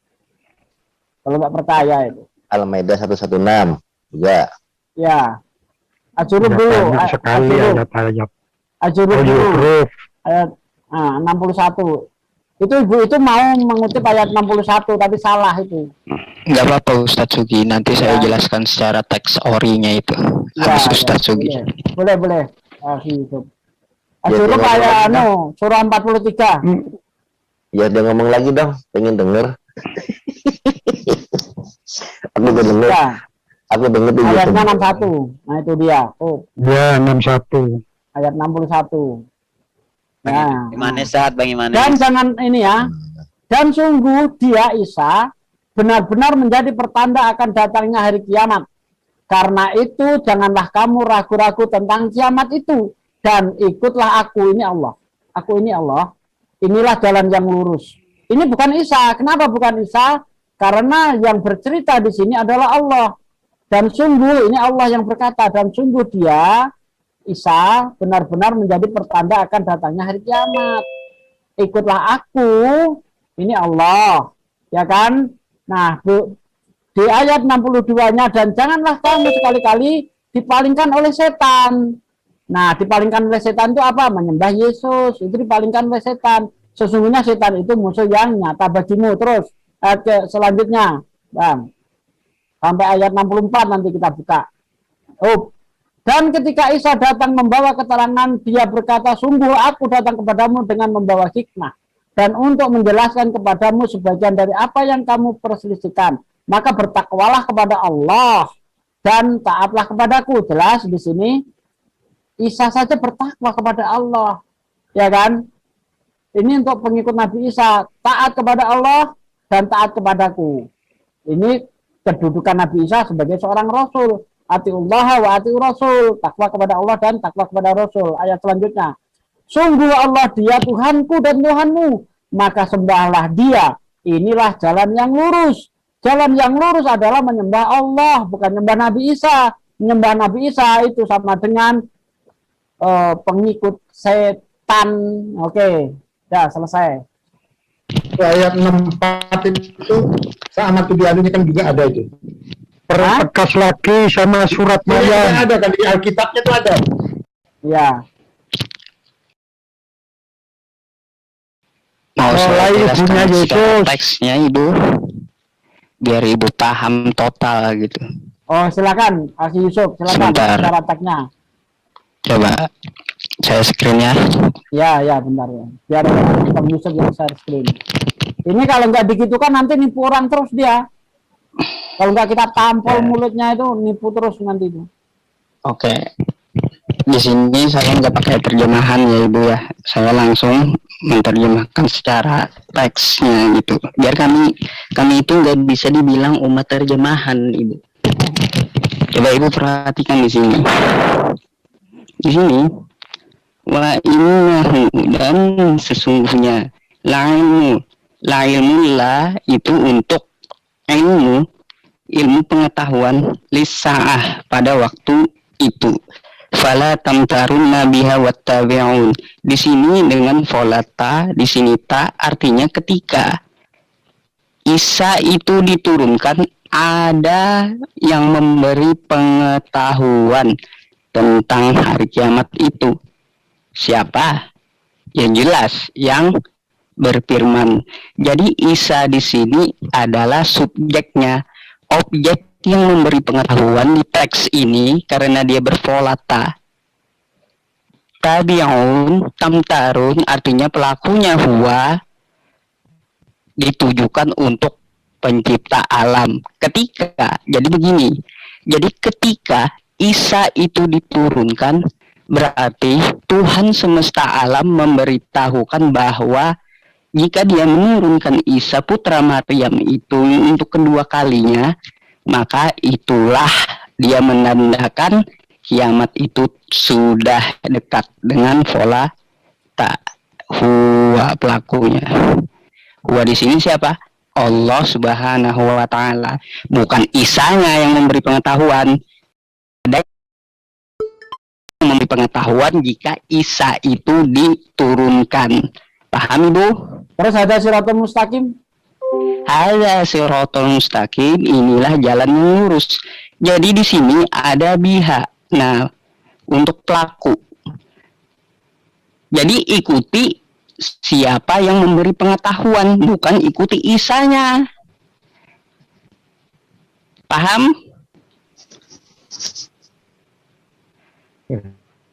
Kalau nggak percaya itu. Al-Maidah 116 juga. Ya. Az-Zukhruf dulu. Sekali ayat-ayat. Az-Zukhruf dulu. Ayat 61. Itu ibu itu mau mengutip ayat 61 tapi salah itu. Nggak apa-apa Ustadz Sugi, nanti saya jelaskan secara teks orinya itu. Habis Ustadz Sugi. Boleh. Gitu. Suruh ayat surah 43. Ya dia ngomong lagi dong, pengen denger. Aku udah denger. Ya. Aku denger di Ayatnya 61. Nah itu dia. Oh. Ya, 61. Ayat 61. Nah. Gimana saat bagaimana? Dan jangan ini ya. Dan sungguh dia Isa benar-benar menjadi pertanda akan datangnya hari kiamat. Karena itu janganlah kamu ragu-ragu tentang kiamat itu. Dan ikutlah aku, ini Allah. Aku ini Allah. Inilah jalan yang lurus. Ini bukan Isa. Kenapa bukan Isa? Karena yang bercerita di sini adalah Allah. Dan sungguh ini Allah yang berkata. Dan sungguh dia Isa benar-benar menjadi pertanda akan datangnya hari kiamat. Ikutlah aku, ini Allah, ya kan? Nah, di ayat 62-nya, dan janganlah kamu sekali-kali dipalingkan oleh setan. Nah, dipalingkan oleh setan itu apa? Menyembah Yesus, itu dipalingkan oleh setan. Sesungguhnya setan itu musuh yang nyata bagimu. Terus, selanjutnya, Bang. Sampai ayat 64 nanti kita buka. Dan ketika Isa datang membawa keterangan, dia berkata, sungguh aku datang kepadamu dengan membawa hikmah. Dan untuk menjelaskan kepadamu sebagian dari apa yang kamu perselisihkan. Maka bertakwalah kepada Allah dan taatlah kepadaku. Jelas di sini, Isa saja bertakwa kepada Allah. Ya kan? Ini untuk pengikut Nabi Isa. Taat kepada Allah dan taat kepadaku. Ini kedudukan Nabi Isa sebagai seorang Rasul. Atiullah wa atiu Rasul, takwa kepada Allah dan takwa kepada Rasul. Ayat selanjutnya, sungguh Allah dia Tuhanku dan Tuhanmu, maka sembahlah dia. Inilah jalan yang lurus. Jalan yang lurus adalah menyembah Allah, bukan menyembah Nabi Isa. Menyembah Nabi Isa itu sama dengan pengikut setan. Oke, dah selesai. Ayat 64 itu sama Tudianunya kan juga ada itu. Pertegas lagi sama surat Maryam. Ada kan di Alkitabnya itu ada. Ya. Mau saya jelaskan secara teksnya Ibu, biar Ibu paham total gitu. Oh silakan, Aki Yusuf, silakan secara teksnya. Coba saya screen ya. Ya bentar ya. Biar Bang Yusuf yang share screen. Ini kalau nggak digitukan nanti nipu orang terus dia. Kalau nggak kita tampol mulutnya itu nipu terus nanti itu. Oke. Di sini saya nggak pakai terjemahan ya Ibu ya. Saya langsung menerjemahkan secara teksnya gitu. Biar kami itu nggak bisa dibilang umat terjemahan Ibu. Coba Ibu perhatikan di sini. Di sini wa innahu dan sesungguhnya la ilmu la itu untuk ilmu pengetahuan lisaah pada waktu itu. Fala tamtarunna biha wattabi'un. Di sini dengan volata, di sini ta artinya ketika Isa itu diturunkan ada yang memberi pengetahuan tentang hari kiamat itu. Siapa? Yang jelas yang berfirman. Jadi Isa di sini adalah subjeknya, objek yang memberi pengetahuan di teks ini karena dia bervolata. Tabi'un, tamtarun artinya pelakunya huwa ditujukan untuk pencipta alam. Ketika, jadi begini. Jadi ketika Isa itu diturunkan berarti Tuhan semesta alam memberitahukan bahwa jika dia menurunkan Isa putra Maryam itu untuk kedua kalinya, maka itulah dia menandakan kiamat itu sudah dekat dengan vola tak huwa pelakunya. Huwa di sini siapa? Allah Subhanahu wa taala. Bukan Isanya yang memberi pengetahuan. Ada yang memberi pengetahuan jika Isa itu diturunkan. Paham Ibu? Terus ada siratul mustaqim. Ada siratul mustaqim, inilah jalan yang lurus. Jadi di sini ada biha. Nah, untuk pelaku. Jadi ikuti siapa yang memberi pengetahuan, bukan ikuti Isanya. Paham?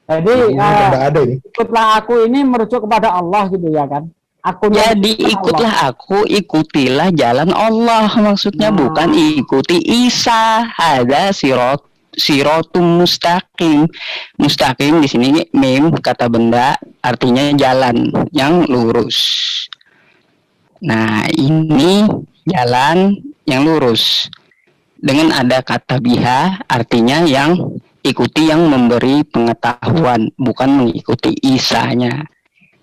Jadi ada ini. ikutlah aku ini merujuk kepada Allah gitu ya kan? Jadi ikutlah aku, ikutilah jalan Allah, maksudnya bukan ikuti Isa. Ada sirotum mustaqim. Mustaqim di sini mim kata benda artinya jalan yang lurus. Nah, ini jalan yang lurus. Dengan ada kata biha artinya yang ikuti yang memberi pengetahuan, bukan mengikuti Isanya.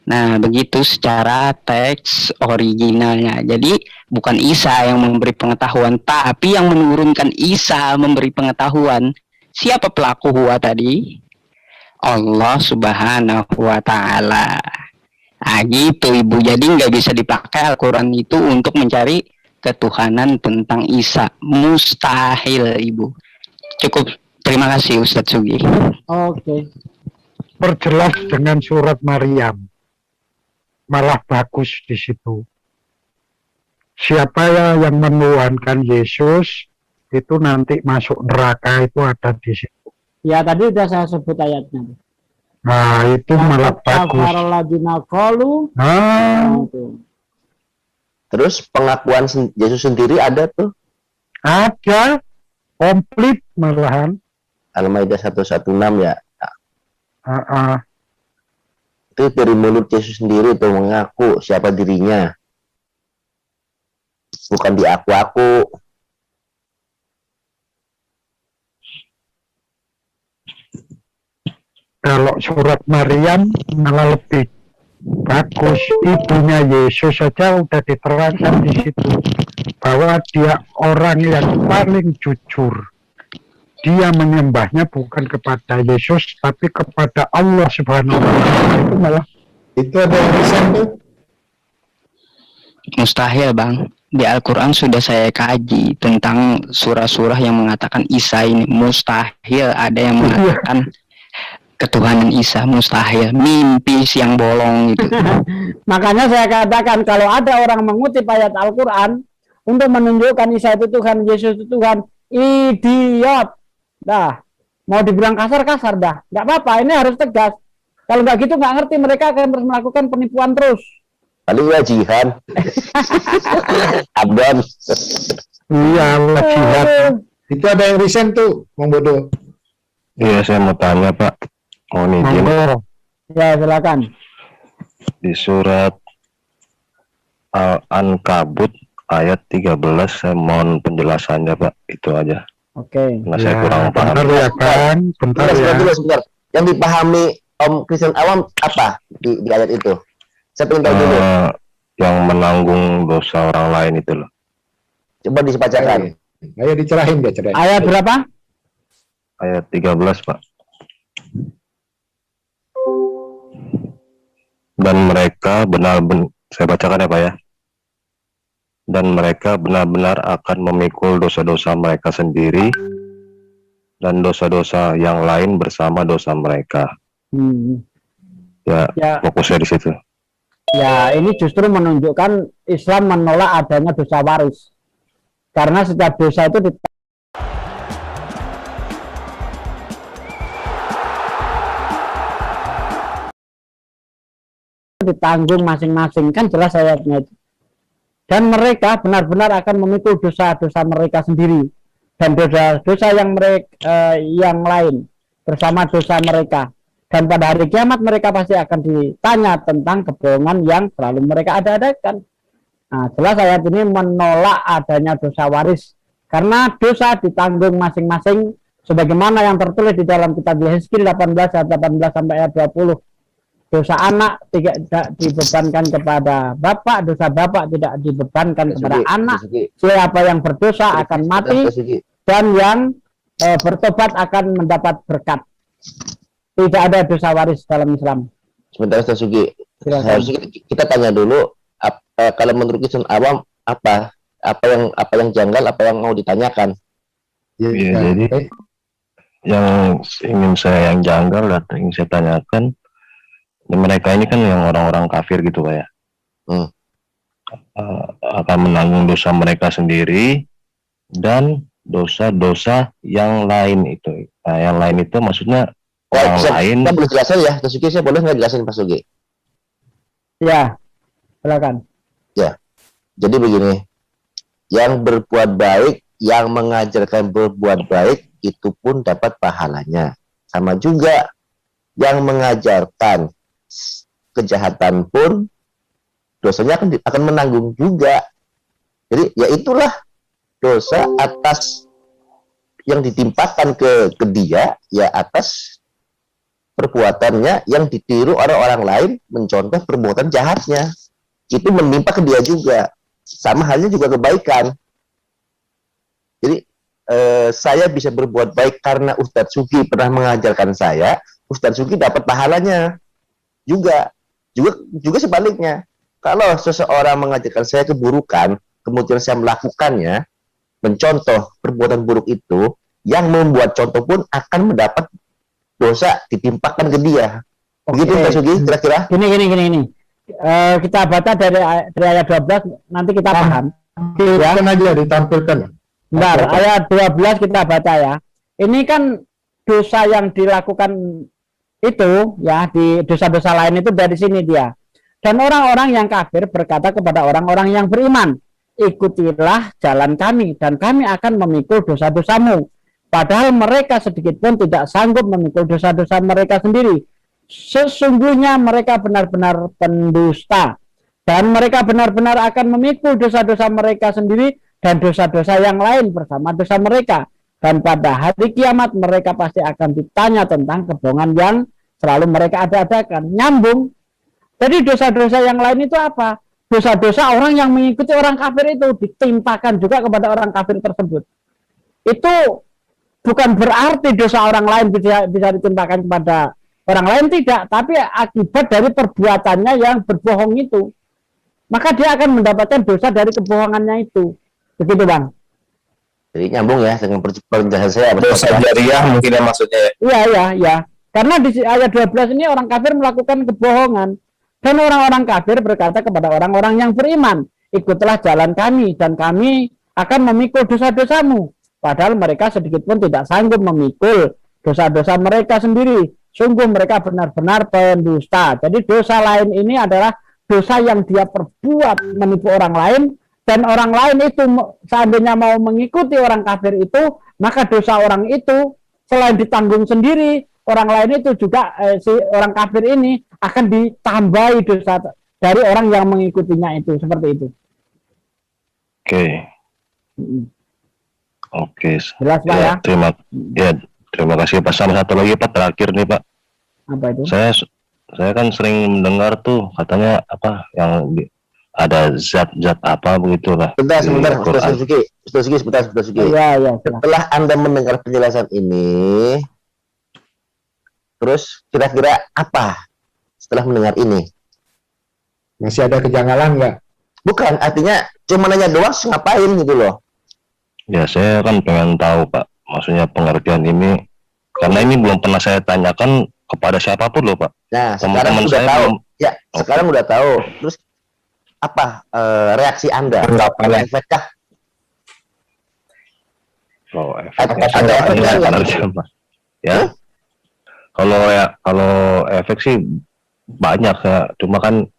Nah, begitu secara teks originalnya. Jadi, bukan Isa yang memberi pengetahuan, tapi yang menurunkan Isa memberi pengetahuan. Siapa pelaku huwa tadi? Allah Subhanahu wa Ta'ala. Nah, gitu, Ibu. Jadi, nggak bisa dipakai Al-Quran itu untuk mencari ketuhanan tentang Isa. Mustahil, Ibu. Cukup. Terima kasih, Ustadz Sugi. Oke. Perjelas dengan surat Maryam. Malah bagus di situ. Siapa yang menuhankan Yesus itu nanti masuk neraka, itu ada di situ. Ya tadi sudah saya sebut ayatnya. Nah itu malah bagus. Terus pengakuan Yesus sendiri ada tuh? Ada, komplit malahan. Al-Maidah 116 ya. Itu dari mulut Yesus sendiri tuh mengaku siapa dirinya, bukan diaku-aku. Kalau surat Maryam malah lebih bagus, ibunya Yesus saja udah diterangkan di situ bahwa dia orang yang paling jujur. Dia menyembahnya bukan kepada Yesus tapi kepada Allah Subhanahu wa Ta'ala. Itu malah itu ada yang riset tuh. Mustahil, Bang. Di Al-Quran sudah saya kaji tentang surah-surah yang mengatakan Isa ini. Mustahil ada yang mengatakan ketuhanan Isa. Mustahil. Mimpi siang bolong gitu. Makanya saya katakan kalau ada orang mengutip ayat Al-Quran untuk menunjukkan Isa itu Tuhan, Yesus itu Tuhan, idiot. Dah, mau dibilang kasar-kasar dah. Nggak apa-apa, ini harus tegas. Kalau nggak gitu nggak ngerti, mereka akan terus melakukan penipuan terus. Paling wajihan. Abdon. iya, wajihan. Itu ada yang riset tuh, Bang Bodo. Iya, saya mau tanya Pak. Mohon izin. Ya, silakan. Di surat Al-Ankabut ayat 13 saya mohon penjelasannya Pak. Itu aja. Oke. Nah, saya kurang paham. Bentar ya kan, bentar ya. Sebentar. Yang dipahami Om Kristen awam apa di ayat itu? Saya pengen tahu dulu. Yang menanggung dosa orang lain itu loh. Coba dibacakan. Ayo dicerahin dia cerai. Ayat berapa? Ayat 13 Pak. Dan mereka benar-benar, saya bacakan ya Pak ya. Dan mereka benar-benar akan memikul dosa-dosa mereka sendiri dan dosa-dosa yang lain bersama dosa mereka. Ya, fokusnya di situ. Ya, ini justru menunjukkan Islam menolak adanya dosa waris. Karena setiap dosa itu ditanggung masing-masing, kan jelas ayatnya itu. Dan mereka benar-benar akan memikul dosa-dosa mereka sendiri dan dosa-dosa yang lain bersama dosa mereka. Dan pada hari kiamat mereka pasti akan ditanya tentang kebohongan yang selalu mereka ada-adakan. Nah, jelas ayat ini menolak adanya dosa waris karena dosa ditanggung masing-masing sebagaimana yang tertulis di dalam kitab Yehezkiel 18 ayat 18 sampai ayat 20. Dosa anak tidak dibebankan kepada bapak, dosa bapak tidak dibebankan kepada anak. Siapa yang berdosa akan mati dan yang bertobat akan mendapat berkat. Tidak ada dosa waris dalam Islam. Sebentar Ustaz Sugi. Kita tanya dulu kalau menurut Kristen awam apa yang janggal, apa yang mau ditanyakan? Ya, jadi yang ingin saya yang janggal dan ingin saya tanyakan, Mereka ini kan yang orang-orang kafir gitu Pak ya. Akan menanggung dosa mereka sendiri dan dosa-dosa yang lain itu. Nah, yang lain itu maksudnya orang lain. Saya boleh jelasin ya, Pak Sugi, saya boleh nggak jelasin Pak Sugi? Ya, silakan. Ya, jadi begini, yang berbuat baik, yang mengajarkan berbuat baik, itu pun dapat pahalanya. Sama juga, yang mengajarkan kejahatan pun, dosanya akan menanggung juga. Jadi, ya itulah dosa atas yang ditimpakan ke dia, ya atas perbuatannya yang ditiru oleh orang lain, mencontoh perbuatan jahatnya. Itu menimpa ke dia juga. Sama halnya juga kebaikan. Jadi saya bisa berbuat baik karena Ustadz Sugi pernah mengajarkan saya, Ustadz Sugi dapat pahalanya juga sebaliknya. Kalau seseorang mengajarkan saya keburukan, kemudian saya melakukannya, mencontoh perbuatan buruk itu, yang membuat contoh pun akan mendapat dosa ditimpakan ke dia. Begitu Ustadz Sugi kira-kira? Gini. Kita baca dari ayat 12, nanti kita paham. Ya. Aja ditampilkan. Bentar, ayat 12 kita baca ya. Ini kan dosa yang dilakukan itu ya, di dosa-dosa lain itu dari sini dia. Dan orang-orang yang kafir berkata kepada orang-orang yang beriman, ikutilah jalan kami dan kami akan memikul dosa-dosamu. Padahal mereka sedikit pun tidak sanggup memikul dosa-dosa mereka sendiri. Sesungguhnya mereka benar-benar pendusta dan mereka benar-benar akan memikul dosa-dosa mereka sendiri dan dosa-dosa yang lain bersama dosa mereka, dan pada hari kiamat mereka pasti akan ditanya tentang kebohongan yang selalu mereka ada-adakan. Nyambung. Jadi dosa-dosa yang lain itu apa? Dosa-dosa orang yang mengikuti orang kafir itu ditimpakan juga kepada orang kafir tersebut. Itu bukan berarti dosa orang lain bisa ditimpakan kepada orang lain, tidak, tapi akibat dari perbuatannya yang berbohong itu, maka dia akan mendapatkan dosa dari kebohongannya itu. Begitu Bang. Jadi nyambung ya dengan penjelasan saya. Dosa jariah mungkin ya maksudnya. Iya. Karena di ayat 12 ini orang kafir melakukan kebohongan. Dan orang-orang kafir berkata kepada orang-orang yang beriman, ikutlah jalan kami dan kami akan memikul dosa-dosamu. Padahal mereka sedikit pun tidak sanggup memikul dosa-dosa mereka sendiri. Sungguh mereka benar-benar pendusta. Jadi dosa lain ini adalah dosa yang dia perbuat menipu orang lain, dan orang lain itu seandainya mau mengikuti orang kafir itu, maka dosa orang itu selain ditanggung sendiri, orang lain itu juga si orang kafir ini akan ditambahi dosa dari orang yang mengikutinya itu, seperti itu. Oke. Jelas Pak ya? Terima kasih Pak. Sama satu lagi Pak, terakhir nih Pak. Apa itu? Saya kan sering mendengar tuh katanya apa yang ada zat-zat apa begitu lah. Sebentar, Ustaz Sugi. Iya. Setelah Anda mendengar penjelasan ini, terus kira-kira apa setelah mendengar ini? Masih ada kejanggalan nggak? Bukan, artinya cuma nanya doang, ngapain gitu loh. Ya, saya kan pengen tahu Pak, maksudnya pengertian ini, karena ini belum pernah saya tanyakan kepada siapapun loh Pak. Nah, sekarang udah tahu. Ya, sekarang udah tahu. Terus apa reaksi Anda? Efekkah? Ada efeknya ya. Kalau efek sih banyak ya, cuma kan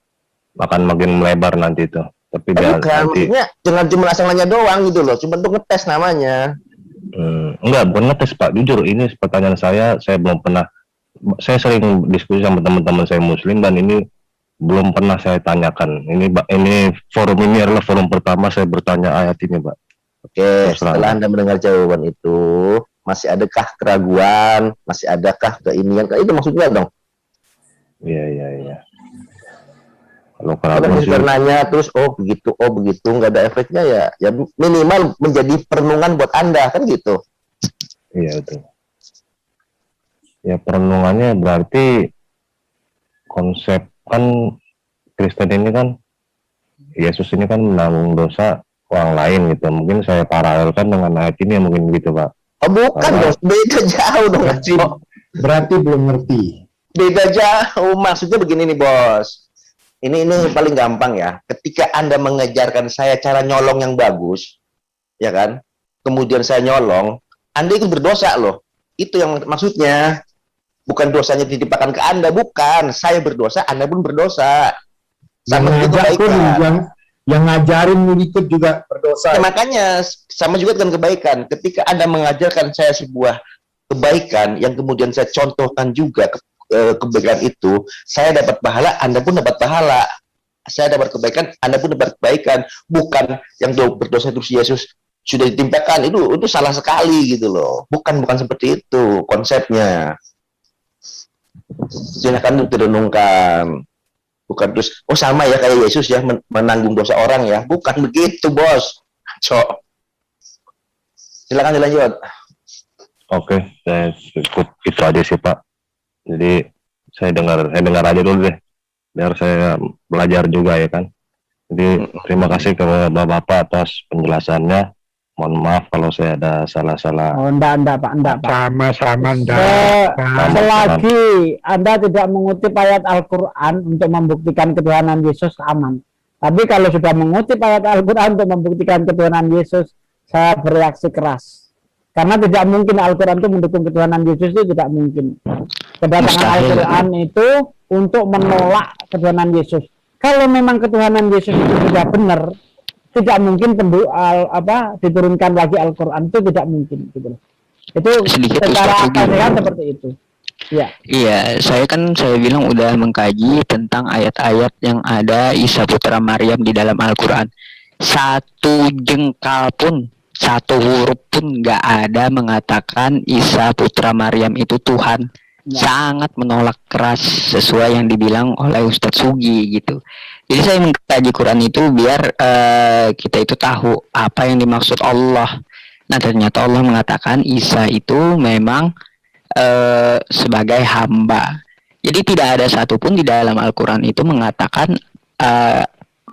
akan makin melebar nanti itu. Tapi nanti jangan cuma asal nanya doang gitu loh, cuma untuk ngetes namanya. Enggak, bukan ngetes Pak, jujur ini pertanyaan saya belum pernah. Saya sering diskusi sama teman-teman saya Muslim dan ini belum pernah saya tanyakan. Ini forum ini adalah forum pertama saya bertanya ayat ini Pak. Oke, setelah Anda mendengar jawaban itu, masih adakah keraguan, masih adakah keinginan? Itu maksudnya dong. Iya. Kalau nanya terus begitu nggak ada efeknya ya minimal menjadi perenungan buat Anda kan gitu. Iya itu. Ya perenungannya berarti konsep kan Kristen ini kan Yesus ini kan menanggung dosa orang lain gitu. Mungkin saya paralelkan dengan ayat ini mungkin gitu Pak. Oh bukan dong, beda jauh dong. Berarti belum ngerti. Beda jauh. Maksudnya begini nih bos. Ini paling gampang ya. Ketika Anda mengajarkan saya cara nyolong yang bagus, ya kan? Kemudian saya nyolong, Anda ikut berdosa loh. Itu yang maksudnya. Bukan dosanya ditimpakan ke Anda, bukan. Saya berdosa, Anda pun berdosa. Sama juga kebaikan. Yang ngajarin ikut juga berdosa. Ya, makanya sama juga dengan kebaikan. Ketika Anda mengajarkan saya sebuah kebaikan yang kemudian saya contohkan juga kebaikan itu, saya dapat pahala, Anda pun dapat pahala. Saya dapat kebaikan, Anda pun dapat kebaikan. Bukan yang berdosa terus Yesus sudah ditimpakan, itu salah sekali gitu loh. Bukan seperti itu konsepnya. Silakan direnungkan. Bukan terus, oh sama ya kayak Yesus ya menanggung dosa orang ya. Bukan begitu bos. Cok. Silakan dilanjut. Oke, saya cukup itu aja sih Pak. Jadi saya dengar aja dulu deh, biar saya belajar juga ya kan. Jadi terima kasih kepada Bapak atas penjelasannya. Mohon maaf kalau saya ada salah-salah. Oh, enggak Pak. Sama-sama enggak. Selagi Anda tidak mengutip ayat Al-Quran untuk membuktikan ketuhanan Yesus, aman. Tapi kalau sudah mengutip ayat Al-Quran untuk membuktikan ketuhanan Yesus, saya bereaksi keras. Karena tidak mungkin Al-Quran itu mendukung ketuhanan Yesus, itu tidak mungkin. Kedatangan Al-Quran itu untuk menolak ketuhanan Yesus. Kalau memang ketuhanan Yesus itu tidak benar, tidak mungkin diturunkan lagi Al-Quran, itu tidak mungkin gitu. Itu secara akal seperti itu. Ya. Iya, saya bilang udah mengkaji tentang ayat-ayat yang ada Isa putra Maryam di dalam Al-Quran. Satu jengkal pun, satu huruf pun nggak ada mengatakan Isa putra Maryam itu Tuhan. Sangat menolak keras sesuai yang dibilang oleh Ustadz Sugi gitu. Jadi saya mengkaji Quran itu biar kita itu tahu apa yang dimaksud Allah. Nah ternyata Allah mengatakan Isa itu memang sebagai hamba. Jadi tidak ada satupun di dalam Al-Quran itu mengatakan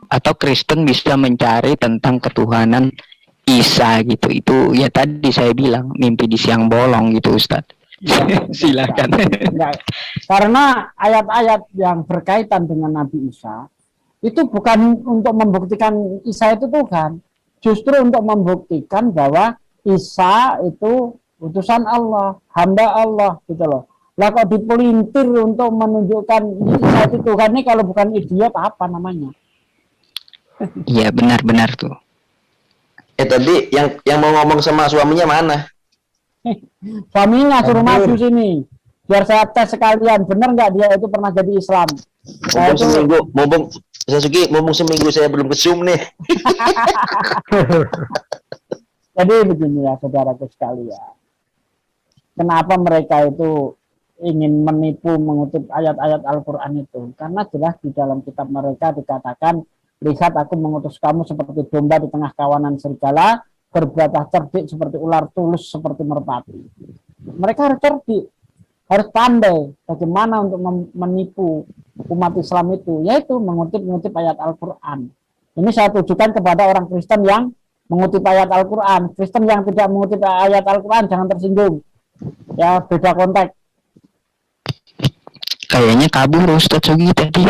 atau Kristen bisa mencari tentang ketuhanan Isa gitu. Itu ya tadi saya bilang mimpi di siang bolong gitu Ustadz. Ya, silakan. Karena ayat-ayat yang berkaitan dengan Nabi Isa itu bukan untuk membuktikan Isa itu Tuhan, justru untuk membuktikan bahwa Isa itu utusan Allah, hamba Allah gitu loh. Lah kok dipelintir untuk menunjukkan Isa itu Tuhan, ini kalau bukan idiot apa namanya? Iya benar-benar tuh. Tadi yang mau ngomong sama suaminya mana? Suaminya suruh maju sini biar saya tes sekalian, benar nggak dia itu pernah jadi Islam. Mumpung seminggu saya belum ke Zoom nih. Jadi begini ya saudaraku sekalian, kenapa mereka itu ingin menipu mengutip ayat-ayat Al-Quran itu? Karena jelas di dalam kitab mereka dikatakan, lihat aku mengutus kamu seperti domba di tengah kawanan serigala, berbuatlah cerdik seperti ular, tulus seperti merpati. Mereka harus cerdik, harus pandai bagaimana untuk menipu umat Islam itu, yaitu mengutip ayat Al-Quran. Ini saya tujukan kepada orang Kristen yang mengutip ayat Al-Quran. Kristen yang tidak mengutip ayat Al-Quran jangan tersinggung. Ya, beda konteks. Kayaknya kabur Ustadz Sugi tadi.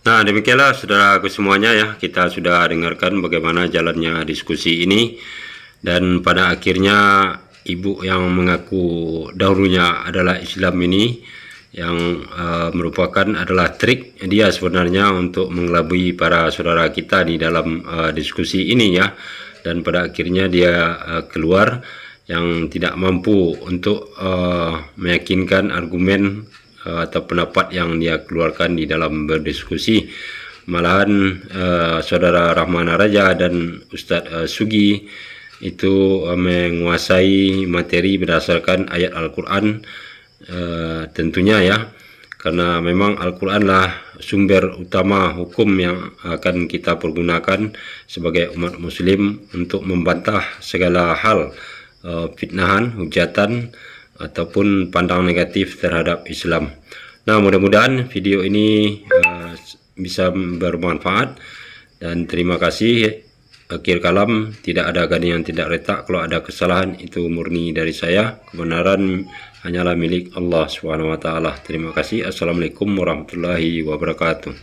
Nah demikianlah saudaraku semuanya ya, kita sudah dengarkan bagaimana jalannya diskusi ini. Dan pada akhirnya ibu yang mengaku dahulunya adalah Islam ini yang merupakan adalah trik dia sebenarnya untuk mengelabui para saudara kita di dalam diskusi ini ya. Dan pada akhirnya dia keluar yang tidak mampu untuk meyakinkan argumen atau pendapat yang dia keluarkan di dalam berdiskusi. Malahan saudara Rahmana Raja dan Ustadz Sugi itu menguasai materi berdasarkan ayat Al-Quran tentunya ya, karena memang Al-Quran lah sumber utama hukum yang akan kita pergunakan sebagai umat muslim untuk membantah segala hal fitnahan, hujatan ataupun pandang negatif terhadap Islam. Nah mudah-mudahan video ini bisa bermanfaat, dan terima kasih Akhir kalam, tidak ada gading yang tidak retak. Kalau ada kesalahan itu murni dari saya. Kebenaran hanyalah milik Allah SWT. Terima kasih. Assalamualaikum warahmatullahi wabarakatuh.